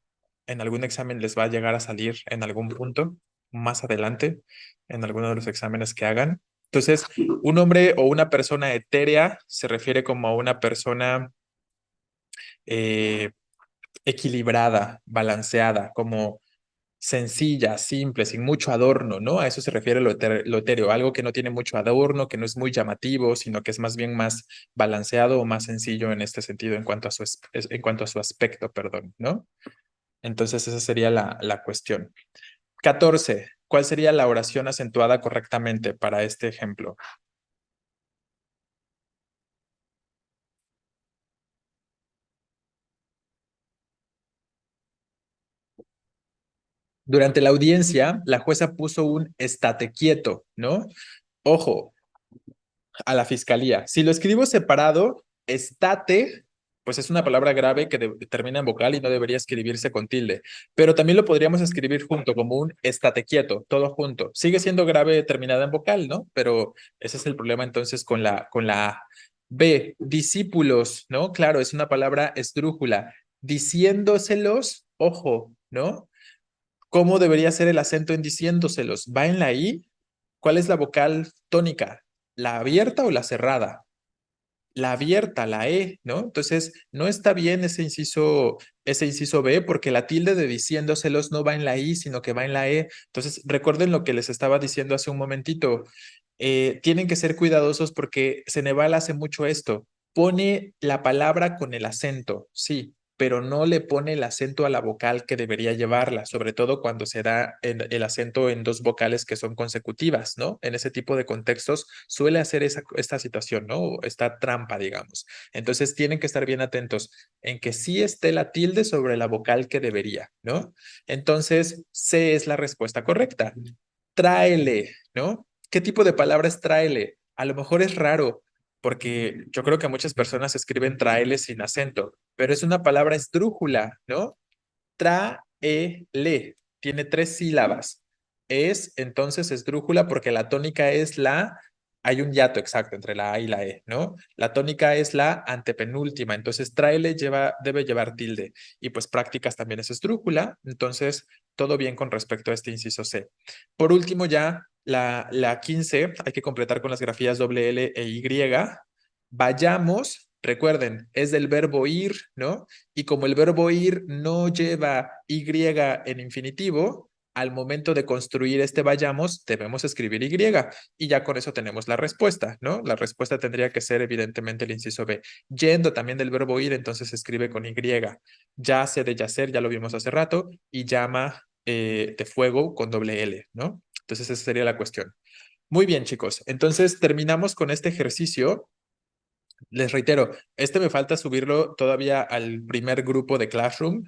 en algún examen les va a llegar a salir en algún punto más adelante, en alguno de los exámenes que hagan. Entonces, un hombre o una persona etérea se refiere como a una persona eh, equilibrada, balanceada, como sencilla, simple, sin mucho adorno, ¿no? A eso se refiere lo etéreo, algo que no tiene mucho adorno, que no es muy llamativo, sino que es más bien más balanceado o más sencillo en este sentido en cuanto a en cuanto a su aspecto, perdón, ¿no? Entonces esa sería la cuestión. 14. ¿Cuál sería la oración acentuada correctamente para este ejemplo? Durante la audiencia, la jueza puso un estate quieto, ¿no? Ojo, a la fiscalía. Si lo escribo separado, estate, pues es una palabra grave que termina en vocal y no debería escribirse con tilde. Pero también lo podríamos escribir junto, como un estate quieto, todo junto. Sigue siendo grave terminada en vocal, ¿no? Pero ese es el problema entonces con la A. B, discípulos, ¿no? Claro, es una palabra esdrújula. Diciéndoselos, ojo, ¿no? ¿Cómo debería ser el acento en diciéndoselos? ¿Va en la I? ¿Cuál es la vocal tónica? ¿La abierta o la cerrada? La abierta, la E, ¿no? Entonces, no está bien ese inciso B porque la tilde de diciéndoselos no va en la I, sino que va en la E. Entonces, recuerden lo que les estaba diciendo hace un momentito. Tienen que ser cuidadosos porque Ceneval hace mucho esto. Pone la palabra con el acento, sí, pero no le pone el acento a la vocal que debería llevarla, sobre todo cuando se da el acento en dos vocales que son consecutivas, ¿no? En ese tipo de contextos suele hacer esta situación, ¿no? Esta trampa, digamos. Entonces tienen que estar bien atentos en que sí esté la tilde sobre la vocal que debería, ¿no? Entonces, C es la respuesta correcta. Tráele, ¿no? ¿Qué tipo de palabra es tráele? A lo mejor es raro, porque yo creo que muchas personas escriben tráele sin acento, pero es una palabra esdrújula, ¿no? Traele. Tiene tres sílabas. Es entonces esdrújula porque la tónica es la, hay un hiato exacto entre la A y la E, ¿no? La tónica es la antepenúltima, entonces tráele debe llevar tilde. Y pues prácticas también es esdrújula, entonces todo bien con respecto a este inciso C. Por último ya, la 15, hay que completar con las grafías doble L e Y. Vayamos, recuerden, es del verbo ir, ¿no? Y como el verbo ir no lleva Y en infinitivo, al momento de construir este vayamos, debemos escribir Y. Y ya con eso tenemos la respuesta, ¿no? La respuesta tendría que ser evidentemente el inciso B. Yendo también del verbo ir, entonces se escribe con Y. Yace de yacer, ya lo vimos hace rato, y llama de fuego con doble L, ¿no? Entonces esa sería la cuestión. Muy bien, chicos. Entonces terminamos con este ejercicio. Les reitero, este me falta subirlo todavía al primer grupo de Classroom.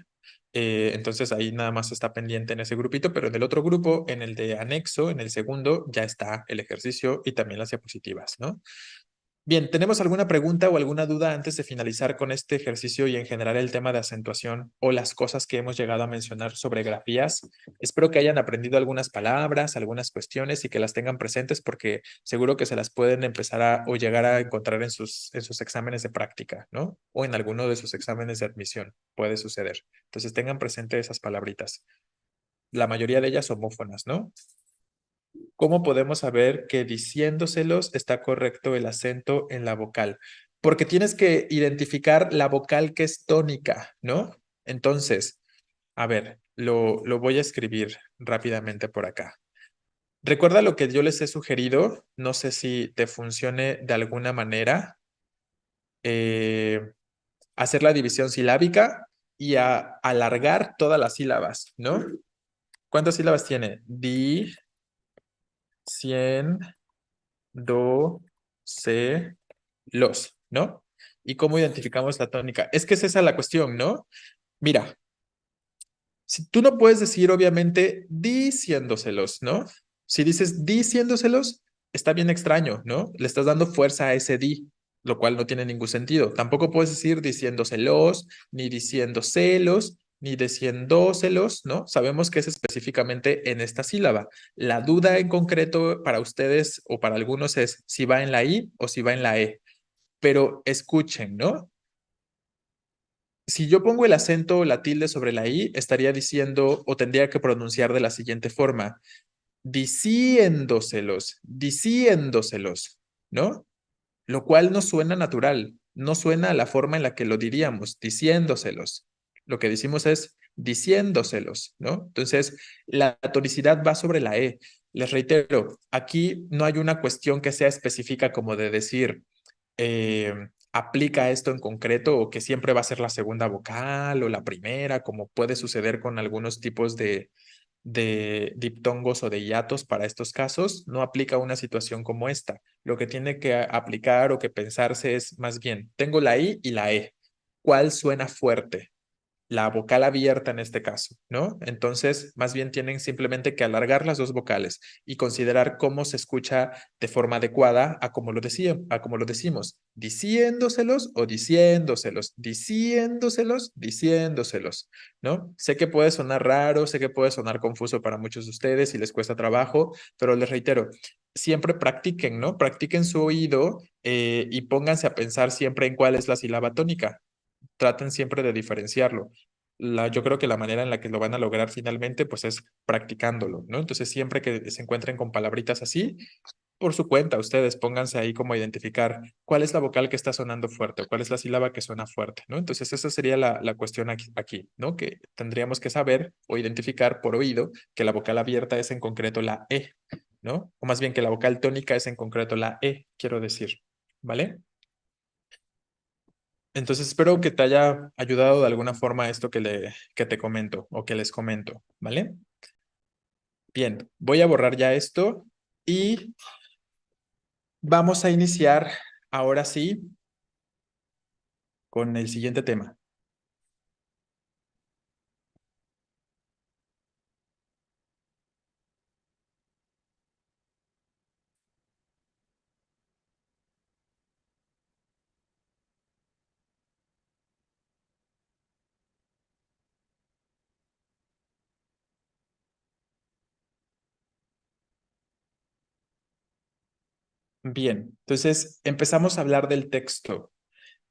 Entonces ahí nada más está pendiente en ese grupito, pero en el otro grupo, en el de anexo, en el segundo, ya está el ejercicio y también las diapositivas, ¿no? Bien, ¿tenemos alguna pregunta o alguna duda antes de finalizar con este ejercicio y en general el tema de acentuación o las cosas que hemos llegado a mencionar sobre grafías? Espero que hayan aprendido algunas palabras, algunas cuestiones y que las tengan presentes porque seguro que se las pueden empezar a o llegar a encontrar en sus exámenes de práctica, ¿no? O en alguno de sus exámenes de admisión. Puede suceder. Entonces tengan presente esas palabritas. La mayoría de ellas homófonas, ¿no? ¿Cómo podemos saber que diciéndoselos está correcto el acento en la vocal? Porque tienes que identificar la vocal que es tónica, ¿no? Entonces, a ver, lo voy a escribir rápidamente por acá. Recuerda lo que yo les he sugerido, no sé si te funcione de alguna manera, eh, hacer la división silábica y alargar todas las sílabas, ¿no? ¿Cuántas sílabas tiene? Di, cien, do, se, los, ¿no? ¿Y cómo identificamos la tónica? Es que es esa la cuestión, ¿no? Mira, si tú no puedes decir obviamente diciéndoselos, ¿no? Si dices diciéndoselos, está bien extraño, ¿no? Le estás dando fuerza a ese di, lo cual no tiene ningún sentido. Tampoco puedes decir diciéndoselos, ni diciéndoselos, ni diciéndoselos, ¿no? Sabemos que es específicamente en esta sílaba. La duda en concreto para ustedes o para algunos es si va en la I o si va en la E. Pero escuchen, ¿no? Si yo pongo el acento o la tilde sobre la I, estaría diciendo o tendría que pronunciar de la siguiente forma: diciéndoselos, diciéndoselos, ¿no? Lo cual no suena natural, no suena a la forma en la que lo diríamos, diciéndoselos. Lo que decimos es diciéndoselos, ¿no? Entonces, la tonicidad va sobre la E. Les reitero, aquí no hay una cuestión que sea específica como de decir, aplica esto en concreto o que siempre va a ser la segunda vocal o la primera, como puede suceder con algunos tipos de diptongos o de hiatos para estos casos, no aplica una situación como esta. Lo que tiene que aplicar o que pensarse es más bien, tengo la I y la E. ¿Cuál suena fuerte? La vocal abierta en este caso, ¿no? Entonces, más bien tienen simplemente que alargar las dos vocales y considerar cómo se escucha de forma adecuada a como lo decía, a como lo decimos, diciéndoselos o diciéndoselos, diciéndoselos, diciéndoselos, ¿no? Sé que puede sonar raro, sé que puede sonar confuso para muchos de ustedes y les cuesta trabajo, pero les reitero, siempre practiquen, ¿no? Practiquen su oído y pónganse a pensar siempre en cuál es la sílaba tónica. Traten siempre de diferenciarlo. Yo creo que la manera en la que lo van a lograr finalmente, pues es practicándolo, ¿no? Entonces, siempre que se encuentren con palabritas así, por su cuenta, ustedes pónganse ahí como a identificar cuál es la vocal que está sonando fuerte o cuál es la sílaba que suena fuerte, ¿no? Entonces, esa sería la cuestión aquí, ¿no? Que tendríamos que saber o identificar por oído que la vocal abierta es en concreto la E, ¿no? O más bien que la vocal tónica es en concreto la E, quiero decir, ¿vale? Entonces espero que te haya ayudado de alguna forma esto que te comento o que les comento, ¿vale? Bien, voy a borrar ya esto y vamos a iniciar ahora sí con el siguiente tema. Bien, entonces empezamos a hablar del texto.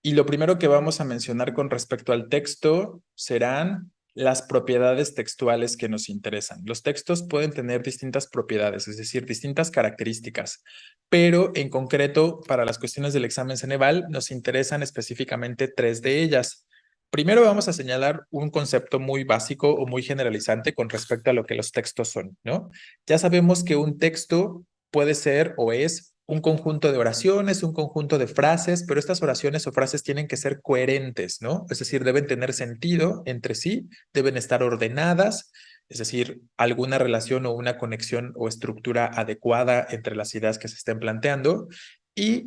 Y lo primero que vamos a mencionar con respecto al texto serán las propiedades textuales que nos interesan. Los textos pueden tener distintas propiedades, es decir, distintas características, pero en concreto, para las cuestiones del examen Ceneval, nos interesan específicamente tres de ellas. Primero vamos a señalar un concepto muy básico o muy generalizante con respecto a lo que los textos son, ¿no? Ya sabemos que un texto puede ser o es un conjunto de oraciones, un conjunto de frases, pero estas oraciones o frases tienen que ser coherentes, ¿no? Es decir, deben tener sentido entre sí, deben estar ordenadas, es decir, alguna relación o una conexión o estructura adecuada entre las ideas que se estén planteando y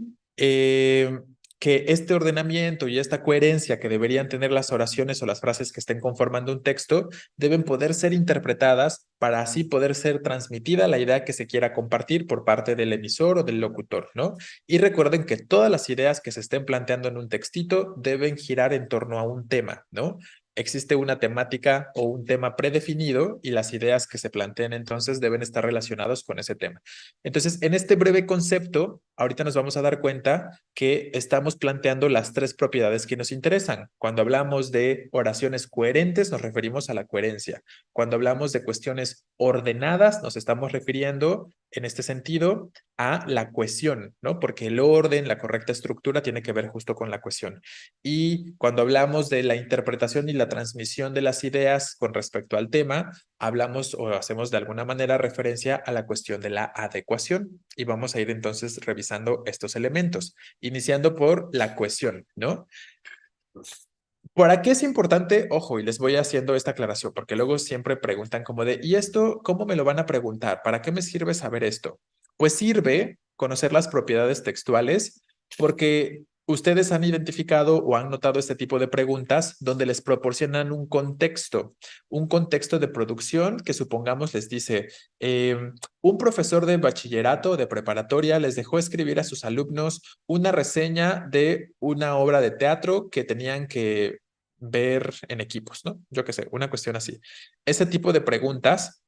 que este ordenamiento y esta coherencia que deberían tener las oraciones o las frases que estén conformando un texto deben poder ser interpretadas para así poder ser transmitida la idea que se quiera compartir por parte del emisor o del locutor, ¿no? Y recuerden que todas las ideas que se estén planteando en un textito deben girar en torno a un tema, ¿no? Existe una temática o un tema predefinido y las ideas que se planteen entonces deben estar relacionados con ese tema. Entonces, en este breve concepto, ahorita nos vamos a dar cuenta que estamos planteando las tres propiedades que nos interesan. Cuando hablamos de oraciones coherentes, nos referimos a la coherencia. Cuando hablamos de cuestiones ordenadas, nos estamos refiriendo en este sentido a la cohesión, ¿no? Porque el orden, la correcta estructura tiene que ver justo con la cohesión. Y cuando hablamos de la interpretación y la transmisión de las ideas con respecto al tema, hablamos o hacemos de alguna manera referencia a la cuestión de la adecuación. Y vamos a ir entonces revisando estos elementos, iniciando por la cohesión, ¿no? ¿Para qué es importante? Ojo, y les voy haciendo esta aclaración, porque luego siempre preguntan como de, ¿y esto cómo me lo van a preguntar? ¿Para qué me sirve saber esto? Pues sirve conocer las propiedades textuales porque ustedes han identificado o han notado este tipo de preguntas donde les proporcionan un contexto de producción que supongamos les dice, un profesor de bachillerato o de preparatoria les dejó escribir a sus alumnos una reseña de una obra de teatro que tenían que ver en equipos, ¿no? Yo qué sé, una cuestión así. Ese tipo de preguntas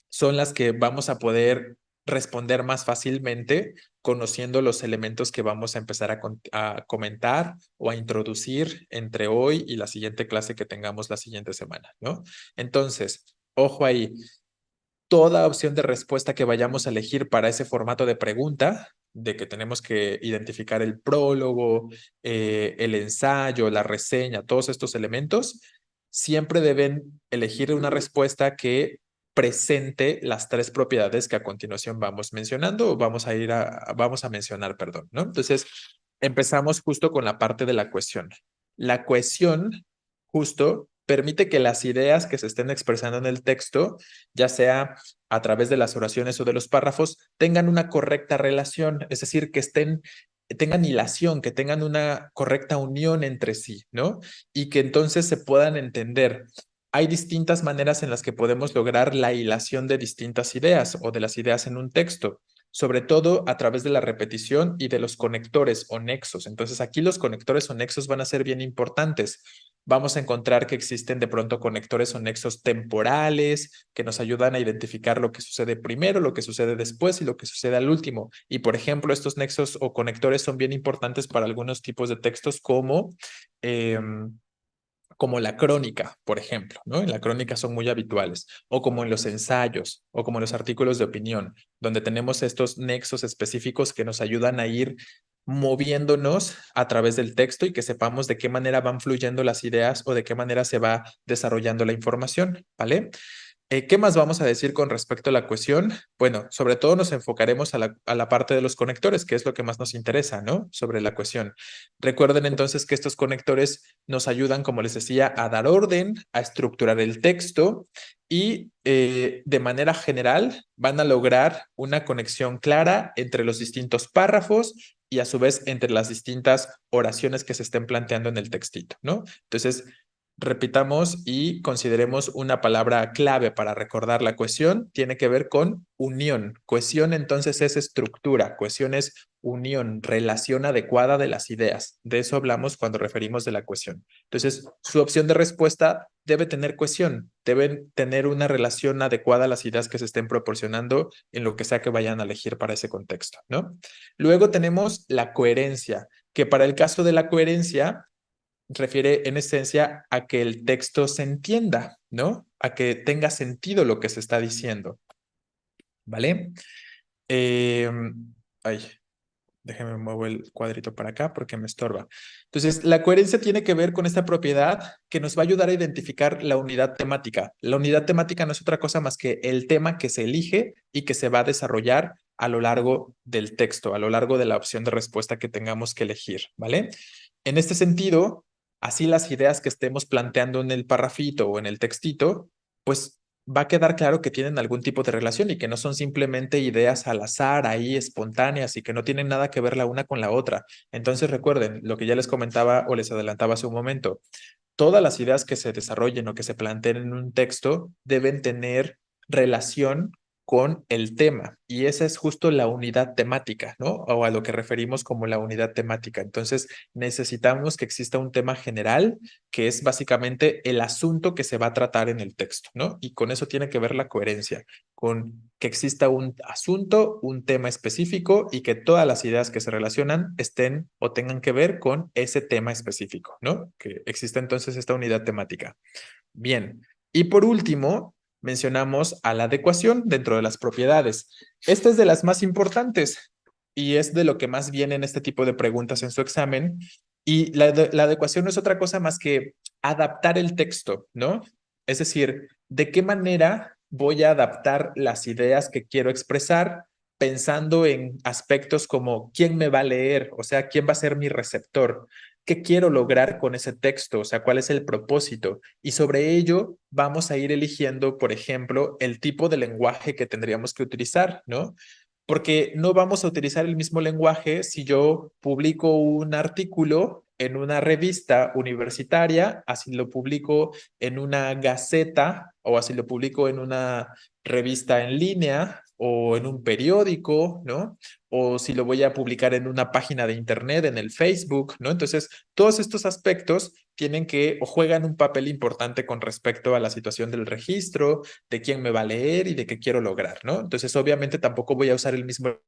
son las que vamos a poder responder más fácilmente conociendo los elementos que vamos a empezar a comentar o a introducir entre hoy y la siguiente clase que tengamos la siguiente semana, ¿no? Entonces, ojo ahí, toda opción de respuesta que vayamos a elegir para ese formato de pregunta, de que tenemos que identificar el prólogo, el ensayo, la reseña, todos estos elementos, siempre deben elegir una respuesta que presente las tres propiedades que a continuación vamos mencionando o vamos a mencionar, perdón, ¿no? Entonces, empezamos justo con la parte de la cohesión. La cohesión justo permite que las ideas que se estén expresando en el texto, ya sea a través de las oraciones o de los párrafos, tengan una correcta relación, es decir, tengan hilación, que tengan una correcta unión entre sí, ¿no? Y que entonces se puedan entender. Hay distintas maneras en las que podemos lograr la hilación de distintas ideas o de las ideas en un texto, sobre todo a través de la repetición y de los conectores o nexos. Entonces aquí los conectores o nexos van a ser bien importantes. Vamos a encontrar que existen de pronto conectores o nexos temporales que nos ayudan a identificar lo que sucede primero, lo que sucede después y lo que sucede al último. Y por ejemplo, estos nexos o conectores son bien importantes para algunos tipos de textos como la crónica, por ejemplo, ¿no? En la crónica son muy habituales, o como en los ensayos, o como en los artículos de opinión, donde tenemos estos nexos específicos que nos ayudan a ir moviéndonos a través del texto y que sepamos de qué manera van fluyendo las ideas o de qué manera se va desarrollando la información, ¿vale? ¿Qué más vamos a decir con respecto a la cohesión? Bueno, sobre todo nos enfocaremos a la parte de los conectores, que es lo que más nos interesa, ¿no? Sobre la cohesión. Recuerden entonces que estos conectores nos ayudan, como les decía, a dar orden, a estructurar el texto y de manera general van a lograr una conexión clara entre los distintos párrafos y a su vez entre las distintas oraciones que se estén planteando en el textito, ¿no? Entonces, repitamos y consideremos una palabra clave para recordar la cohesión. Tiene que ver con unión. Cohesión entonces es estructura. Cohesión es unión, relación adecuada de las ideas. De eso hablamos cuando referimos de la cohesión. Entonces, su opción de respuesta debe tener cohesión. Deben tener una relación adecuada a las ideas que se estén proporcionando en lo que sea que vayan a elegir para ese contexto, ¿no? Luego tenemos la coherencia, que para el caso de la coherencia refiere en esencia a que el texto se entienda, ¿no? A que tenga sentido lo que se está diciendo, ¿vale? Eh, ay, déjeme mover el cuadrito para acá porque me estorba. Entonces, la coherencia tiene que ver con esta propiedad que nos va a ayudar a identificar la unidad temática. La unidad temática no es otra cosa más que el tema que se elige y que se va a desarrollar a lo largo del texto, a lo largo de la opción de respuesta que tengamos que elegir, ¿vale? En este sentido, así las ideas que estemos planteando en el parrafito o en el textito, pues va a quedar claro que tienen algún tipo de relación y que no son simplemente ideas al azar, ahí espontáneas y que no tienen nada que ver la una con la otra. Entonces recuerden lo que ya les comentaba o les adelantaba hace un momento. Todas las ideas que se desarrollen o que se planteen en un texto deben tener relación con el tema y esa es justo la unidad temática, ¿no? O a lo que referimos como la unidad temática. Entonces, necesitamos que exista un tema general que es básicamente el asunto que se va a tratar en el texto, ¿no? Y con eso tiene que ver la coherencia, con que exista un asunto, un tema específico y que todas las ideas que se relacionan estén o tengan que ver con ese tema específico, ¿no? Que exista entonces esta unidad temática. Bien, y por último, mencionamos a la adecuación dentro de las propiedades. Esta es de las más importantes y es de lo que más viene en este tipo de preguntas en su examen. Y la adecuación no es otra cosa más que adaptar el texto, ¿no? Es decir, ¿de qué manera voy a adaptar las ideas que quiero expresar pensando en aspectos como quién me va a leer, o sea, quién va a ser mi receptor? ¿Qué quiero lograr con ese texto? O sea, ¿cuál es el propósito? Y sobre ello vamos a ir eligiendo, por ejemplo, el tipo de lenguaje que tendríamos que utilizar, ¿no? Porque no vamos a utilizar el mismo lenguaje si yo publico un artículo en una revista universitaria, así lo publico en una gaceta o así lo publico en una revista en línea o en un periódico, ¿no? O si lo voy a publicar en una página de internet, en el Facebook, ¿no? Entonces, todos estos aspectos tienen que o juegan un papel importante con respecto a la situación del registro, de quién me va a leer y de qué quiero lograr, ¿no? Entonces, obviamente tampoco voy a usar el mismo